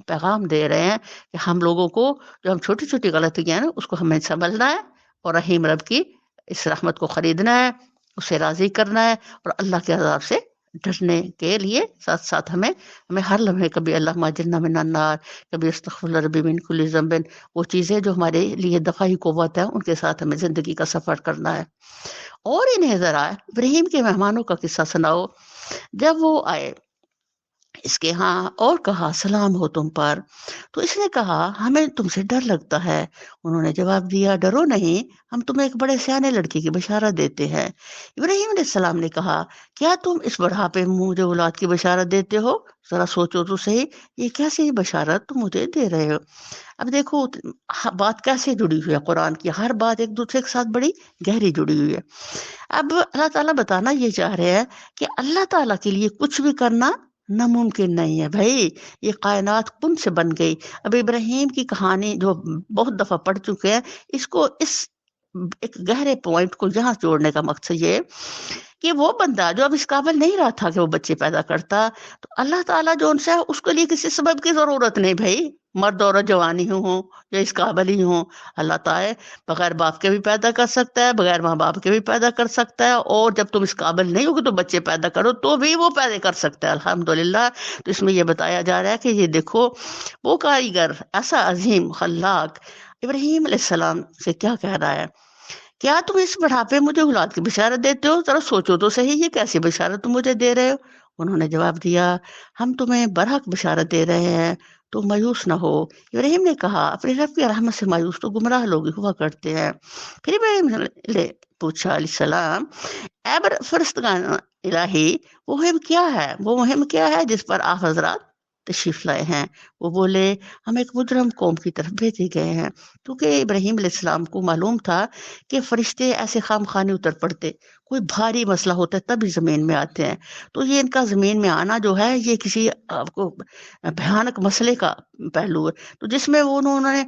پیغام دے رہے ہیں کہ ہم لوگوں کو جو ہم چھوٹی چھوٹی غلطیاں ہیں نا، اس کو ہمیں سنبھلنا ہے اور رحیم رب کی اس رحمت کو خریدنا ہے، اسے راضی کرنا ہے، اور اللہ کے عذاب سے ڈرنے کے لیے ساتھ ساتھ ہمیں ہر لمحے کبھی اللہ اجرنا من النار، کبھی استغفر اللہ ربی من کل ذنب، وہ چیزیں جو ہمارے لیے دفاعی قوت ہے ان کے ساتھ ہمیں زندگی کا سفر کرنا ہے. اور انہیں ذرا ابراہیم کے مہمانوں کا قصہ سناؤ. جب وہ آئے اس کے ہاں اور کہا سلام ہو تم پر، تو اس نے کہا ہمیں تم سے ڈر لگتا ہے. انہوں نے جواب دیا ڈرو نہیں، ہم تمہیں ایک بڑے سیانے لڑکی کی بشارت دیتے ہیں. ابراہیم علیہ السلام نے کہا کیا تم اس بڑھاپے میں مجھے اولاد کی بشارت دیتے ہو؟ ذرا سوچو تو صحیح، یہ کیسی بشارت تم مجھے دے رہے ہو؟ اب دیکھو بات کیسے جڑی ہوئی ہے، قرآن کی ہر بات ایک دوسرے کے ساتھ بڑی گہری جڑی ہوئی ہے. اب اللہ تعالیٰ بتانا یہ چاہ رہے ہیں کہ اللہ تعالیٰ کے لیے کچھ بھی کرنا ناممکن نہیں ہے. بھائی یہ کائنات کن سے بن گئی. اب ابراہیم کی کہانی جو بہت دفعہ پڑھ چکے ہیں، اس کو اس ایک گہرے پوائنٹ کو یہاں جوڑنے کا مقصد یہ کہ وہ بندہ جو اب اس قابل نہیں رہا تھا کہ وہ بچے پیدا کرتا، تو اللہ تعالیٰ جو ان سے اس کے لیے کسی سبب کی ضرورت نہیں. بھائی مرد عورت جوانی ہوں یا اس قابل ہی ہوں، اللہ تعالیٰ بغیر باپ کے بھی پیدا کر سکتا ہے، بغیر ماں باپ کے بھی پیدا کر سکتا ہے، اور جب تم اس قابل نہیں ہوگے تو بچے پیدا کرو تو بھی وہ پیدا کر سکتا ہے. الحمدللہ. تو اس میں یہ بتایا جا رہا ہے کہ یہ دیکھو وہ کاریگر ایسا عظیم خلاق ابراہیم علیہ السلام سے کیا کہہ رہا ہے، کیا تم اس بڑھاپے مجھے اولاد کی بشارت دیتے ہو؟ ذرا سوچو تو صحیح، یہ کیسی بشارت تم مجھے دے رہے ہو؟ انہوں نے جواب دیا ہم تمہیں برحق بشارت دے رہے ہیں، تو مایوس نہ ہو. ابراہیم نے کہا اپنے رب کی رحمت سے مایوس تو گمراہ لوگ ہوا کرتے ہیں. پھر ابراہیم نے پوچھا علیہ السلام اے فرشتگان الہی، وہ مہم کیا ہے جس پر آپ حضرات تشریف لائے ہیں؟ وہ بولے ہم ایک مجرم قوم کی طرف بھیجے گئے ہیں. کیونکہ ابراہیم علیہ السلام کو معلوم تھا کہ فرشتے ایسے خام خانے اتر پڑتے، کوئی بھاری مسئلہ ہوتا ہے تبھی زمین میں آتے ہیں. تو یہ ان کا زمین میں آنا جو ہے یہ کسی آپ کو بھیانک مسئلے کا پہلو ہے. تو جس میں انہوں نے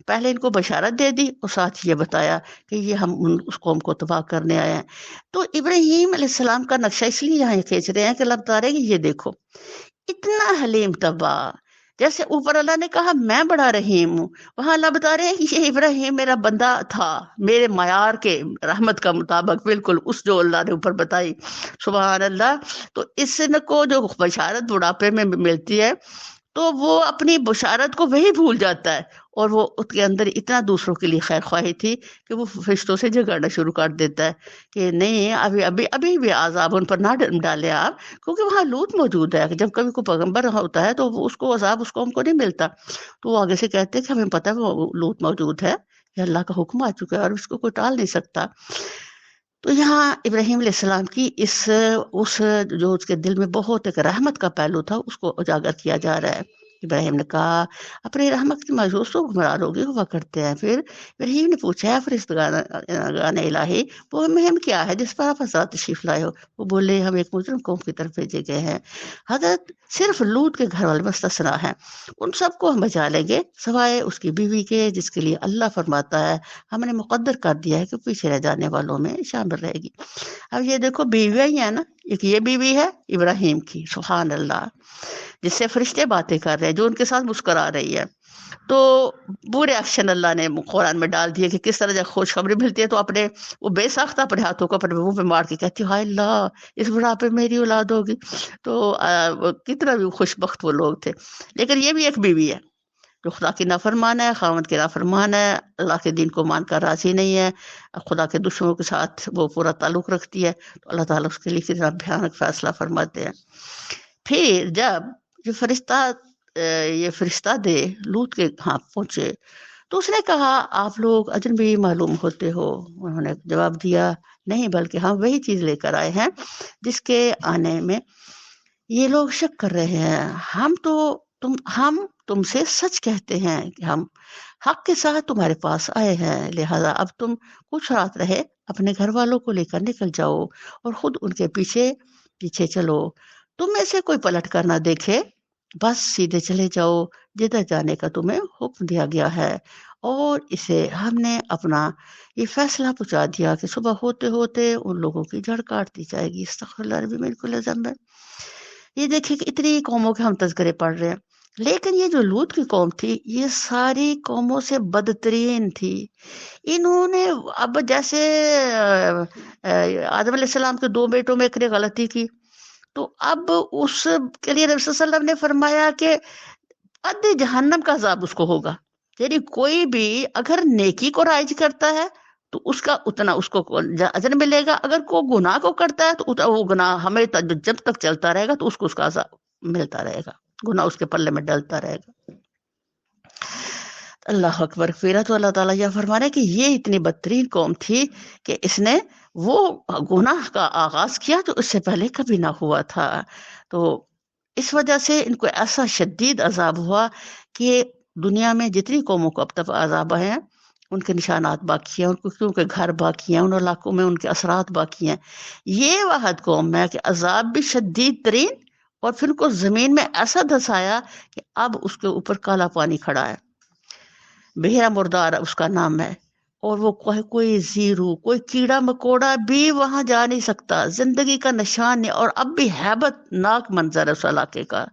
پہلے ان کو بشارت دے دی اور ساتھ یہ بتایا کہ یہ ہم اس قوم کو تباہ کرنے آئے ہیں. تو ابراہیم علیہ السلام کا نقشہ اس لیے یہاں کھینچ رہے ہیں کہ اللہ بتا رہے ہیں کہ یہ دیکھو اتنا حلیم طبع، جیسے اوپر اللہ نے کہا میں بڑا رحیم ہوں، وہاں اللہ بتا رہے ہیں کہ یہ ابراہیم میرا بندہ تھا، میرے معیار کے رحمت کا مطابق بالکل اس جو اللہ نے اوپر بتائی. سبحان اللہ. تو اس کو جو بشارت بڑھاپے میں ملتی ہے تو وہ اپنی بشارت کو وہی بھول جاتا ہے، اور وہ اس کے اندر اتنا دوسروں کے لیے خیر خواہی تھی کہ وہ فرشتوں سے جھگڑنا شروع کر دیتا ہے کہ نہیں ابھی بھی عذاب ان پر نہ ڈالیں آپ، کیونکہ وہاں لوط موجود ہے. جب کبھی کوئی پیغمبر ہوتا ہے تو اس کو عذاب اس قوم کو نہیں ملتا. تو وہ آگے سے کہتے ہیں کہ ہمیں پتہ ہے وہ لوط موجود ہے، یہ اللہ کا حکم آ چکا ہے اور اس کو کوئی ٹال نہیں سکتا. تو یہاں ابراہیم علیہ السلام کی اس جو اس کے دل میں بہت ایک رحمت کا پہلو تھا اس کو اجاگر کیا جا رہا ہے. ابراہیم نے کہا اپنی رحمت کی مایوس تو گمراہ لوگ ہوا کرتے ہیں. پھر ابراہیم نے پوچھا فرشتگان الہی وہ مہم کیا ہے جس پر آپ حضرات تشریف لائے ہو؟ وہ بولے ہم ایک مجرم قوم کی طرف بھیجے گئے ہیں. حضرت صرف لوط کے گھر والے مستثنا ہیں، ان سب کو ہم بچا لیں گے سوائے اس کی بیوی کے، جس کے لیے اللہ فرماتا ہے ہم نے مقدر کر دیا ہے کہ پیچھے رہ جانے والوں میں شامل رہے گی. اب یہ دیکھو بیویاں ہی ہیں نا، ایک یہ بیوی ہے ابراہیم کی، سبحان اللہ، جس سے فرشتے باتیں کر رہے ہیں، جو ان کے ساتھ مسکرا رہی ہے. تو پورے ایکشن اللہ نے قرآن میں ڈال دیے کہ کس طرح جب خوشخبری ملتی ہے تو وہ بے ساختہ اپنے ہاتھوں کو اپنے منہ پہ مار کے کہتی ہائے اللہ اس بڑھاپے میری اولاد ہوگی. تو کتنا بھی خوش بخت وہ لوگ تھے. لیکن یہ بھی ایک بیوی ہے جو خدا کی نافرمان ہے، خاوند کے نافرمان ہے، اللہ کے دین کو مان کر راضی نہیں ہے، خدا کے دشمنوں کے ساتھ وہ پورا تعلق رکھتی ہے، تو اللہ تعالیٰ اس کے لیے کتنا بھیانک فیصلہ فرماتے ہیں۔ پھر جب یہ فرشتہ یہ فرشتہ دے لوط کے ہاں پہنچے تو اس نے کہا آپ لوگ اجنبی معلوم ہوتے ہو۔ انہوں نے جواب دیا نہیں، بلکہ ہم وہی چیز لے کر آئے ہیں جس کے آنے میں یہ لوگ شک کر رہے ہیں۔ ہم تم سے سچ کہتے ہیں کہ ہم حق کے ساتھ تمہارے پاس آئے ہیں، لہذا اب تم کچھ رات رہے اپنے گھر والوں کو لے کر نکل جاؤ اور خود ان کے پیچھے پیچھے چلو، تم میں سے کوئی پلٹ کر نہ دیکھے، بس سیدھے چلے جاؤ جدھر جانے کا تمہیں حکم دیا گیا ہے۔ اور اسے ہم نے اپنا یہ فیصلہ پہنچا دیا کہ صبح ہوتے ہوتے ان لوگوں کی جڑ کاٹ دی جائے گی۔ استغفر اللہ ربی من کل ذنب۔ یہ دیکھیں کہ اتنی قوموں کے ہم تذکرے پڑھ رہے ہیں، لیکن یہ جو لوط کی قوم تھی یہ ساری قوموں سے بدترین تھی۔ انہوں نے اب جیسے آدم علیہ السلام کے 2 بیٹوں میں ایک نے غلطی کی، تو اب اس کے لیے نبی صلی اللہ علیہ وسلم نے فرمایا کہ ادھی جہنم کا عذاب اس کو ہوگا۔ یعنی کوئی بھی اگر نیکی کو رائج کرتا ہے تو اس کا اتنا اس کو اجر ملے گا، اگر کوئی گناہ کو کرتا ہے تو وہ گناہ ہمیں جب تک چلتا رہے گا تو اس کا عذاب ملتا رہے گا، گناہ اس کے پلے میں ڈلتا رہے گا۔ اللہ اکبر۔ پھر تو اللہ تعالیٰ یہ فرما رہے ہیں کہ یہ اتنی بدترین قوم تھی کہ اس نے وہ گناہ کا آغاز کیا جو اس سے پہلے کبھی نہ ہوا تھا، تو اس وجہ سے ان کو ایسا شدید عذاب ہوا کہ دنیا میں جتنی قوموں کو اب تک عذاب ہیں ان کے نشانات باقی ہیں، ان کو کیونکہ گھر باقی ہیں، ان علاقوں میں ان کے اثرات باقی ہیں۔ یہ واحد قوم ہے کہ عذاب بھی شدید ترین، اور پھر ان کو زمین میں ایسا دھسایا کہ اب اس کے اوپر کالا پانی کھڑا ہے، بحیرہ مردار اس کا نام ہے، اور وہ کوئی زیرو کوئی کیڑا مکوڑا بھی وہاں جا نہیں سکتا، زندگی کا نشان ہے، اور اب بھی ہیبت ناک منظر ہے اس علاقے کا۔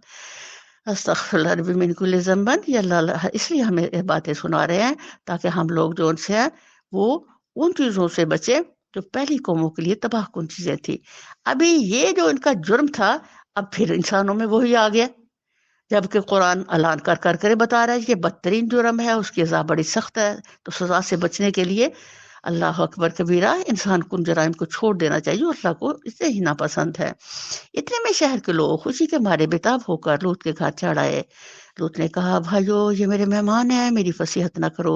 استغفر اللہ ربی من کل ذنب۔ یہ اللہ اس لیے ہمیں یہ باتیں سنا رہے ہیں تاکہ ہم لوگ جو ان سے ہیں وہ ان چیزوں سے بچے جو پہلی قوموں کے لیے تباہ کن چیزیں تھی۔ ابھی یہ جو ان کا جرم تھا اب پھر انسانوں میں وہی آ گیا، جبکہ قرآن اعلان کر کر بتا رہا ہے کہ بدترین جرم ہے، اس کی سزا بڑی سخت ہے، تو سزا سے بچنے کے لیے اللہ اکبر کبیرہ، انسان کو ان جرائم کو چھوڑ دینا چاہیے، اللہ کو اسے ہی ناپسند ہے۔ اتنے میں شہر کے لوگ خوشی کے مارے بےتاب ہو کر لوط کے گھر چڑھ آئے۔ لوط نے کہا بھائیو یہ میرے مہمان ہیں، میری فصیحت نہ کرو،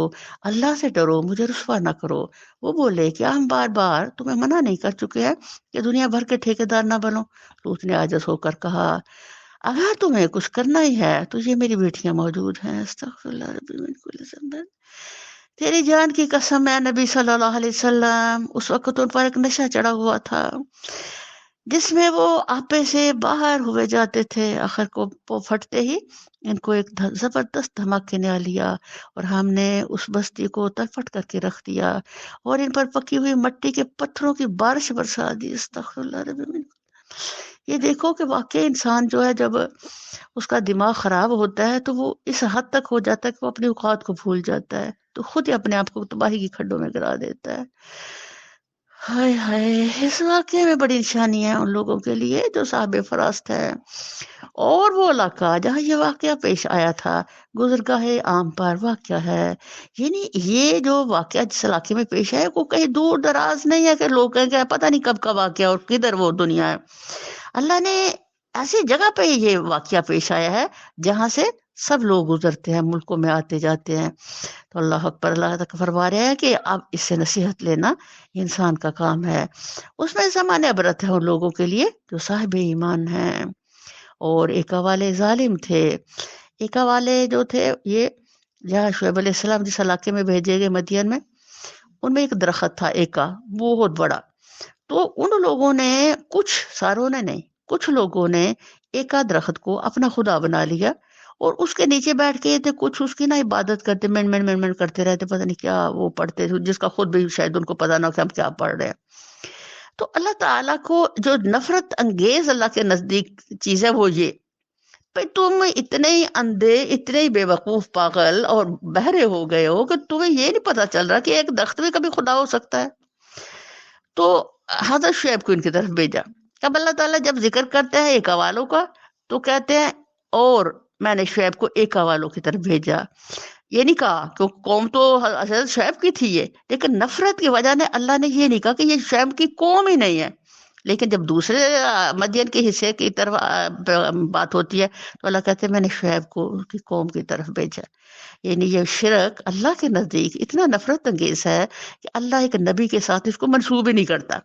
اللہ سے ڈرو، مجھے رسوا نہ کرو۔ وہ بولے کہ ہم بار بار تمہیں منع نہیں کر چکے ہیں کہ دنیا بھر کے ٹھیکیدار نہ بنو؟ لوط نے عاجز ہو کر کہا اگر تمہیں کچھ کرنا ہی ہے تو یہ میری بیٹیاں موجود ہیں۔ استغفر اللہ ربی من کل ذنب۔ تیری جان کی قسم ہے نبی صلی اللہ علیہ وسلم، اس وقت ان پر ایک نشہ چڑھا ہوا تھا جس میں وہ آپے سے باہر ہوئے جاتے تھے، آخر کو وہ پھٹتے ہی ان کو ایک زبردست دھماکے نے آ لیا، اور ہم نے اس بستی کو تلفٹ کر کے رکھ دیا اور ان پر پکی ہوئی مٹی کے پتھروں کی بارش برسا دی۔ استغفر اللہ ربی من۔ یہ دیکھو کہ واقعی انسان جو ہے جب اس کا دماغ خراب ہوتا ہے تو وہ اس حد تک ہو جاتا ہے کہ وہ اپنی اوقات کو بھول جاتا ہے، تو خود ہی اپنے آپ کو تباہی کی کھڈوں میں گرا دیتا ہے۔ ہائے ہائے، اس واقعے میں بڑی نشانی ہے ان لوگوں کے لیے جو صاحب فراست ہے، اور وہ علاقہ جہاں یہ واقعہ پیش آیا تھا گزرگاہ عام پر واقعہ ہے۔ یعنی یہ جو واقعہ جس علاقے میں پیش آیا وہ کہیں دور دراز نہیں ہے کہ لوگ کہیں کہ پتہ نہیں کب کا واقعہ اور کدھر وہ دنیا ہے۔ اللہ نے ایسی جگہ پہ یہ واقعہ پیش آیا ہے جہاں سے سب لوگ گزرتے ہیں، ملکوں میں آتے جاتے ہیں، تو اللہ اکبر۔ اللہ تک فرما رہے ہیں کہ اب اس سے نصیحت لینا انسان کا کام ہے، اس میں زمان عبرت ہے ان لوگوں کے لیے جو صاحب ایمان ہیں۔ اور ایکا والے ظالم تھے، ایکا والے جو تھے یہ جہاں شعیب علیہ السلام جس علاقے میں بھیجے گئے مدین میں، ان میں ایک درخت تھا ایکا بہت بڑا، تو ان لوگوں نے کچھ ساروں نے نہیں، کچھ لوگوں نے ایکا درخت کو اپنا خدا بنا لیا اور اس کے نیچے بیٹھ کے تھے، کچھ اس کی نا عبادت کرتے، من کرتے رہتے، پتہ نہیں کیا وہ پڑھتے تھے جس کا خود بھی شاید ان کو پتہ نہ کہ ہم کیا پڑھ رہے ہیں۔ تو اللہ تعالیٰ کو جو نفرت انگیز اللہ کے نزدیک چیز ہے وہ یہ بھئی تم اتنے ہی اندھے، اتنے ہی بے وقوف پاگل اور بہرے ہو گئے ہو کہ تمہیں یہ نہیں پتا چل رہا کہ ایک درخت بھی کبھی خدا ہو سکتا ہے۔ تو حضرت شعیب کو ان کی طرف بھیجا۔ اب اللہ تعالیٰ جب ذکر کرتے ہیں ایک والوں کا تو کہتے ہیں اور میں نے شعیب کو ایکا والوں کی طرف بھیجا. یہ نہیں کہا کہ قوم تو حضرت شعیب کی تھی یہ، لیکن نفرت کی وجہ نے اللہ نے یہ نہیں کہا کہ یہ شعیب کی قوم ہی نہیں ہے. لیکن جب دوسرے مدین کے حصے کی طرف بات ہوتی ہے تو اللہ کہتے ہیں میں نے شعیب کو اس کی قوم کی طرف بھیجا. یعنی یہ شرک اللہ کے نزدیک اتنا نفرت انگیز ہے کہ اللہ ایک نبی کے ساتھ اس کو منسوب ہی نہیں کرتا.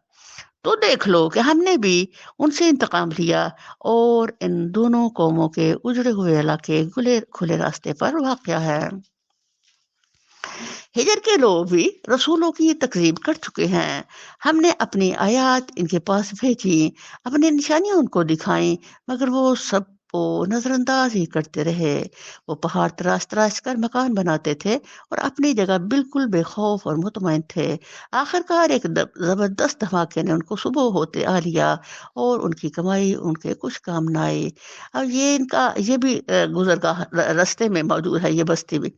تو دیکھ لو کہ ہم نے بھی ان سے انتقام لیا اور ان دونوں قوموں کے اجڑے ہوئے علاقے کھلے راستے پر واقع ہے. ہجر کے لوگ بھی رسولوں کی تکذیب کر چکے ہیں. ہم نے اپنی آیات ان کے پاس بھیجی، اپنی نشانیاں ان کو دکھائیں، مگر وہ سب کو نظر انداز ہی کرتے رہے. وہ پہاڑ تراش تراش کر مکان بناتے تھے اور اپنی جگہ بالکل بے خوف اور مطمئن تھے. آخرکار ایک زبردست دھماکے نے ان کو صبح ہوتے آ لیا اور ان کی کمائی ان کے کچھ کام نہ آئی. اب یہ بھی گزرگاہ رستے میں موجود ہے یہ بستی بھی.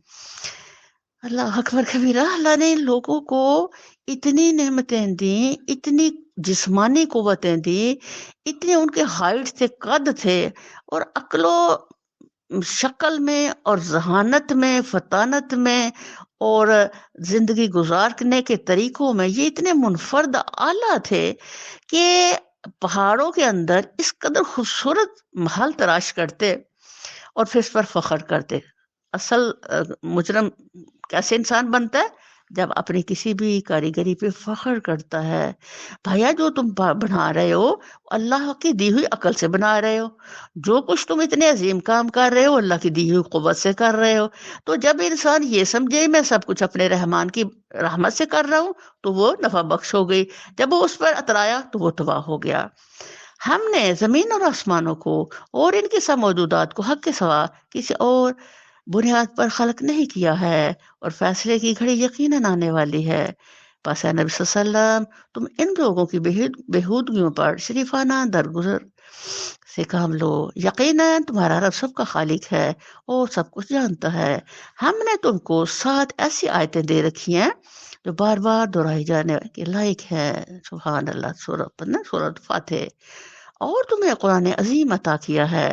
اللہ اکبر کبیرہ. اللہ نے ان لوگوں کو اتنی نعمتیں دیں، اتنی جسمانی قوتیں دیں، اتنے ان کے ہائٹ تھے، قد تھے، اور عقل و شکل میں اور ذہانت میں، فطانت میں اور زندگی گزارنے کے طریقوں میں یہ اتنے منفرد اعلیٰ تھے کہ پہاڑوں کے اندر اس قدر خوبصورت محل تراش کرتے اور پھر اس پر فخر کرتے. اصل مجرم کیسے انسان بنتا ہے؟ جب اپنی کسی بھی کاریگری پہ فخر کرتا ہے. بھیا جو تم بنا رہے ہو اللہ کی دی ہوئی عقل سے بنا رہے ہو، جو کچھ تم اتنے عظیم کام کر رہے ہو اللہ کی دی ہوئی قوت سے کر رہے ہو. تو جب انسان یہ سمجھے میں سب کچھ اپنے رحمان کی رحمت سے کر رہا ہوں تو وہ نفع بخش ہو گئی. جب وہ اس پر اترایا تو وہ تباہ ہو گیا. ہم نے زمین اور آسمانوں کو اور ان کے سب موجودات کو حق کے سوا کسی اور بنیاد پر خلق نہیں کیا ہے، اور فیصلے کی گھڑی یقیناً آنے والی ہے. پس اے نبی صلی اللہ علیہ وسلم تم ان لوگوں کی بےہودگیوں پر شریفانہ درگزر سے کام لو. یقیناً تمہارا رب سب کا خالق ہے اور سب کچھ جانتا ہے. ہم نے تم کو 7 ایسی آیتیں دے رکھی ہیں جو بار بار دہرائی جانے کے لائق ہے. سبحان اللہ. سورۃ فاتح. اور تمہیں قرآن عظیم عطا کیا ہے.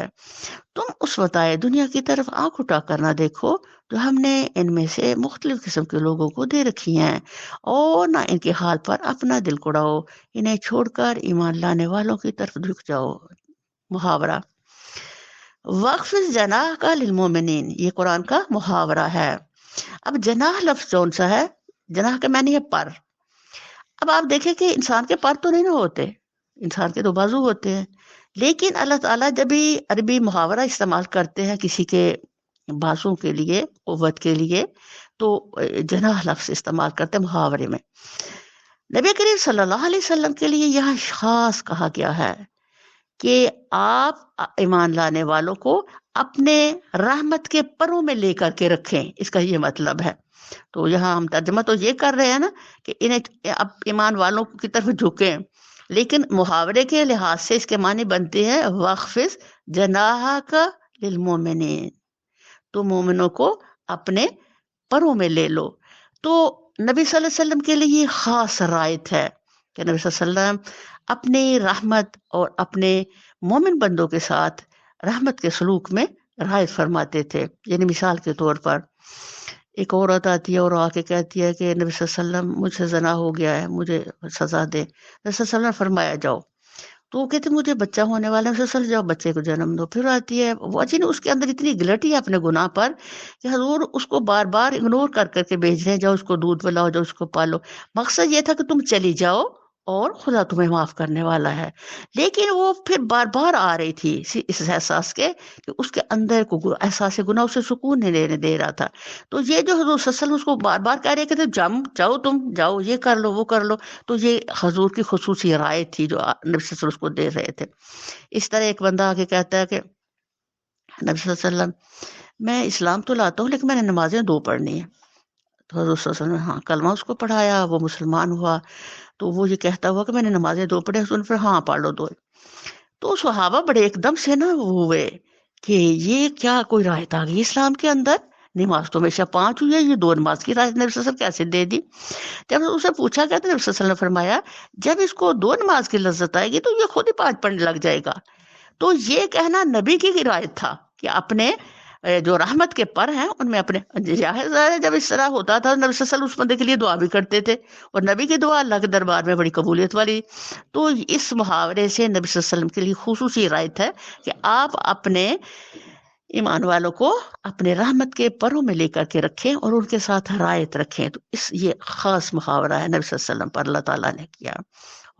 تم اس بتائے دنیا کی طرف آنکھ اٹھا کر نہ دیکھو جو ہم نے ان میں سے مختلف قسم کے لوگوں کو دے رکھی ہیں، اور نہ ان کے حال پر اپنا دل کڑاؤ. انہیں چھوڑ کر ایمان لانے والوں کی طرف جھک جاؤ. محاورہ. وقف جناح کا للمومنین، یہ قرآن کا محاورہ ہے. اب جناح لفظ کون سا ہے؟ جناح کا معنی ہے پر. اب آپ دیکھیں کہ انسان کے پر تو نہیں نہ ہوتے، انسان کے تو بازو ہوتے ہیں، لیکن اللہ تعالیٰ جب بھی عربی محاورہ استعمال کرتے ہیں کسی کے بازو کے لیے، قوت کے لیے، تو جناح لفظ استعمال کرتے ہیں محاورے میں. نبی کریم صلی اللہ علیہ وسلم کے لیے یہاں خاص کہا گیا ہے کہ آپ ایمان لانے والوں کو اپنے رحمت کے پروں میں لے کر کے رکھیں. اس کا یہ مطلب ہے. تو یہاں ہم ترجمہ تو یہ کر رہے ہیں نا کہ انہیں ایمان والوں کی طرف جھکیں، لیکن محاورے کے لحاظ سے اس کے معنی بنتے ہیں وَخْفِضْ جَنَاحَكَ لِلْمُؤْمِنِينَ، تو مومنوں کو اپنے پروں میں لے لو. تو نبی صلی اللہ علیہ وسلم کے لیے یہ خاص رعایت ہے کہ نبی صلی اللہ علیہ وسلم اپنی رحمت اور اپنے مومن بندوں کے ساتھ رحمت کے سلوک میں رعایت فرماتے تھے. یعنی مثال کے طور پر ایک عورت آتی ہے اور آ کے کہتی ہے کہ نبی صلی اللہ علیہ وسلم مجھ سے زنا ہو گیا ہے، مجھے سزا دے. نبی صلی اللہ علیہ وسلم نے فرمایا جاؤ. تو وہ کہتے مجھے بچہ ہونے والا ہے. نبی صلی اللہ علیہ وسلم جاؤ بچے کو جنم دو. پھر آتی ہے وہ اس کے اندر اتنی گلٹی ہے اپنے گناہ پر کہ حضور اس کو بار بار اگنور کر کر کے بھیج رہے ہیں، جاؤ اس کو دودھ پلاؤ، جاؤ اس کو پالو. مقصد یہ تھا کہ تم چلی جاؤ اور خدا تمہیں معاف کرنے والا ہے. لیکن وہ پھر بار بار آ رہی تھی اس احساس کے کہ اس کے اندر کو احساس گناہ اسے سکون نہیں لینے دے رہا تھا. تو یہ جو حضور صلی اللہ علیہ وسلم اس کو بار بار کہہ رہے کہ جاؤ تم جاؤ، یہ کر لو وہ کر لو. تو یہ حضور کی خصوصی رائے تھی جو نبی صلی اللہ علیہ وسلم اس کو دے رہے تھے. اس طرح ایک بندہ آ کے کہتا ہے کہ نبی صلی اللہ علیہ وسلم میں اسلام تو لاتا ہوں لیکن میں نے نمازیں 2 پڑھنی ہیں. تو حضور صلی اللہ علیہ وسلم نے کلمہ اس کو پڑھایا، وہ مسلمان ہوا. تو وہ یہ کہتا ہوا کہ میں نے نمازیں 2 پڑھی. پھر پڑھ لو 2. تو صحابہ بڑے ایک دم سے نا وہ ہوئے کہ یہ کیا کوئی رایت آ گئی اسلام کے اندر، نماز تو ہمیشہ 5 ہوئی ہے، یہ 2 نماز کی رایت نبی صلی اللہ علیہ وسلم کیسے دے دی. جب اسے پوچھا گیا تو نبی صلی اللہ علیہ وسلم نے فرمایا جب اس کو 2 نماز کی لذت آئے گی تو یہ خود ہی 5 پڑھنے لگ جائے گا. تو یہ کہنا نبی کی رایت تھا کہ اپنے جو رحمت کے پر ہیں ان میں اپنے، ظاہر ہے جب اس طرح ہوتا تھا نبی صلی اللہ علیہ وسلم اس بندے کے لیے دعا بھی کرتے تھے، اور نبی کی دعا اللہ کے دربار میں بڑی قبولیت والی. تو اس محاورے سے نبی صلی اللہ علیہ وسلم کے لیے خصوصی رعایت ہے کہ آپ اپنے ایمان والوں کو اپنے رحمت کے پروں میں لے کر کے رکھیں اور ان کے ساتھ رعایت رکھیں. تو یہ خاص محاورہ ہے نبی صلی اللہ علیہ وسلم پر اللہ تعالیٰ نے کیا.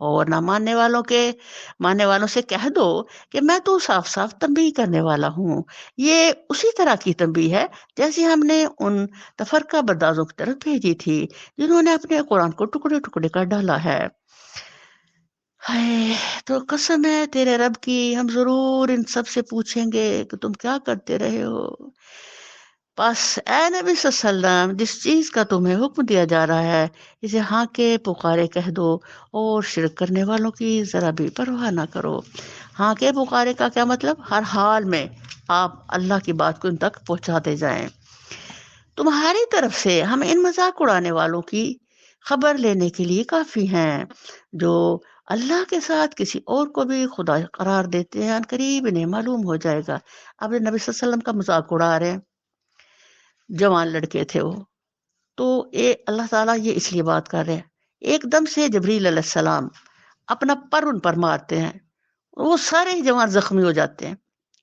اور نہ ماننے والوں سے کہہ دو کہ میں تو صاف صاف تنبیہ کرنے والا ہوں. یہ اسی طرح کی تنبیہ ہے جیسے ہم نے ان تفرقہ بردازوں کی طرف بھیجی تھی جنہوں نے اپنے قرآن کو ٹکڑے ٹکڑے کر ڈالا ہے. ہائے، تو قسم ہے تیرے رب کی، ہم ضرور ان سب سے پوچھیں گے کہ تم کیا کرتے رہے ہو. بس اے نبی صلی اللہ علیہ وسلم، جس چیز کا تمہیں حکم دیا جا رہا ہے اسے ہاں کے پکارے کہہ دو، اور شرک کرنے والوں کی ذرا بھی پرواہ نہ کرو. ہاں کے پکارے کا کیا مطلب؟ ہر حال میں آپ اللہ کی بات کو ان تک پہنچاتے جائیں. تمہاری طرف سے ہم ان مذاق اڑانے والوں کی خبر لینے کے لیے کافی ہیں جو اللہ کے ساتھ کسی اور کو بھی خدا قرار دیتے ہیں، ان قریب انہیں معلوم ہو جائے گا. اب نبی صلی اللہ علیہ وسلم کا مذاق اڑا رہے ہیں، جوان لڑکے تھے وہ. تو اللہ تعالیٰ یہ اس لیے بات کر رہے ہیں. ایک دم سے جبریل علیہ السلام اپنا پر ان پر مارتے ہیں، وہ سارے ہی جوان زخمی ہو جاتے ہیں،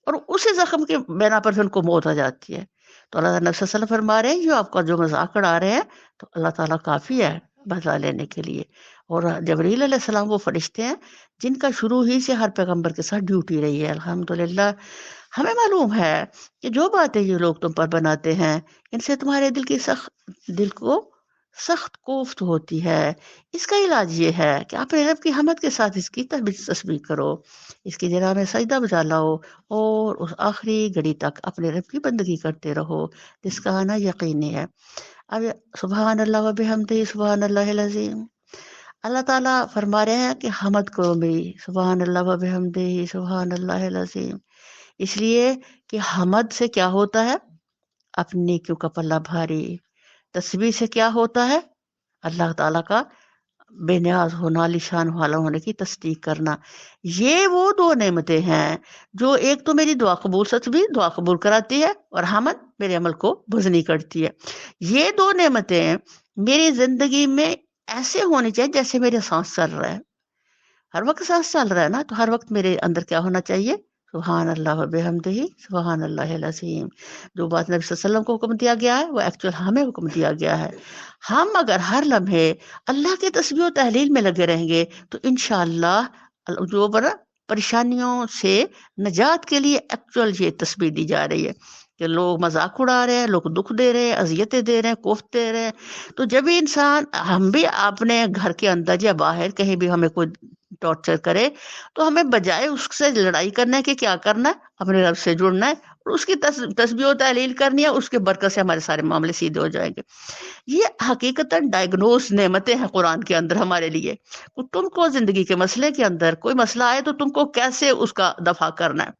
اور اسی زخم کے بنا پر پھر ان کو موت آ جاتی ہے. تو اللہ تعالیٰ نبی صلی اللہ علیہ وسلم فرما رہے ہیں جو آپ کا جو مذاق اڑا رہے ہیں تو اللہ تعالیٰ کافی ہے بدلہ لینے کے لیے. اور جبریل علیہ السلام وہ فرشتے ہیں جن کا شروع ہی سے ہر پیغمبر کے ساتھ ڈیوٹی رہی ہے. الحمدللہ ہمیں معلوم ہے کہ جو باتیں یہ لوگ تم پر بناتے ہیں ان سے تمہارے دل کو سخت کوفت ہوتی ہے. اس کا علاج یہ ہے کہ اپنے رب کی حمد کے ساتھ اس کی تسبیح کرو، اس کی جگہ میں سجدہ بجا لاؤ، اور اس آخری گھڑی تک اپنے رب کی بندگی کرتے رہو جس کا آنا یقینی ہے. اب سبحان اللہ و بحمدہ سبحان اللہ العظیم. اللہ تعالیٰ فرما رہے ہیں کہ حمد کرو میری، سبحان اللہ و بحمدہ سبحان اللہ العظیم. اس لیے کہ حمد سے کیا ہوتا ہے؟ اپنی نیکیوں کا پلہ بھاری. تسبیح سے کیا ہوتا ہے؟ اللہ تعالیٰ کا بے نیاز ہونا، عالیشان والا ہونے کی تصدیق کرنا. یہ وہ دو نعمتیں ہیں جو ایک تو میری دعا قبول، تسبیح دعا قبول کراتی ہے، اور حمد میرے عمل کو بزنی کرتی ہے. یہ دو نعمتیں میری زندگی میں ایسے ہونی چاہیے جیسے میرے سانس چل رہا ہے. ہر وقت سانس چل رہا ہے نا، تو ہر وقت میرے اندر کیا ہونا چاہیے؟ سبحان اللہ و بحمدہ سبحان اللہ العظیم. جو بات نبی صلی اللہ علیہ وسلم کو حکم دیا گیا ہے وہ ایکچوئل ہمیں حکم دیا گیا ہے. ہم اگر ہر لمحے اللہ کے تسبیح و تحلیل میں لگے رہیں گے تو انشاءاللہ جو پریشانیوں سے نجات کے لیے ایکچوئل یہ تسبیح دی جا رہی ہے کہ لوگ مذاق اڑا رہے ہیں، لوگ دکھ دے رہے ہیں، اذیتیں دے رہے ہیں، کوفت دے رہے ہیں. تو جب بھی انسان، ہم بھی اپنے گھر کے اندر یا باہر کہیں بھی ہمیں کوئی ٹارچر کرے تو ہمیں بجائے اس سے لڑائی کرنا ہے کہ کیا کرنا ہے؟ اپنے رب سے جڑنا ہے اور اس کی تسبیح و تحلیل کرنی ہے. اس کے برکت سے ہمارے سارے معاملے سیدھے ہو جائیں گے. یہ حقیقتاً ڈائگنوز نعمتیں ہیں قرآن کے اندر ہمارے لیے. تم کو زندگی کے مسئلے کے اندر کوئی مسئلہ آئے تو تم کو کیسے اس کا دفاع کرنا ہے.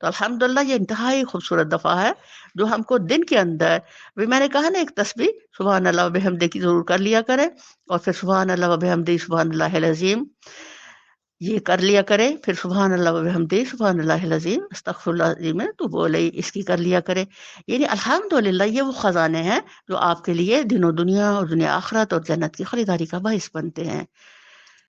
تو الحمدللہ یہ انتہائی خوبصورت دفاع ہے جو ہم کو دن کے اندر بھی، میں نے کہا نا، ایک تسبیح سبحان اللہ و بحمدہ کی ضرور کر لیا کرے، اور پھر سبحان اللہ و بحمدہ سبحان اللہ العظیم یہ کر لیا کرے. پھر سبحان اللہ و بحمدہ سبحان اللہ العظیم استغفر اللہ العظیم ہے تو بولے اس کی کر لیا کرے. یعنی الحمدللہ یہ وہ خزانے ہیں جو آپ کے لیے دین و دنیا اور دنیا آخرت اور جنت کی خریداری کا باعث بنتے ہیں.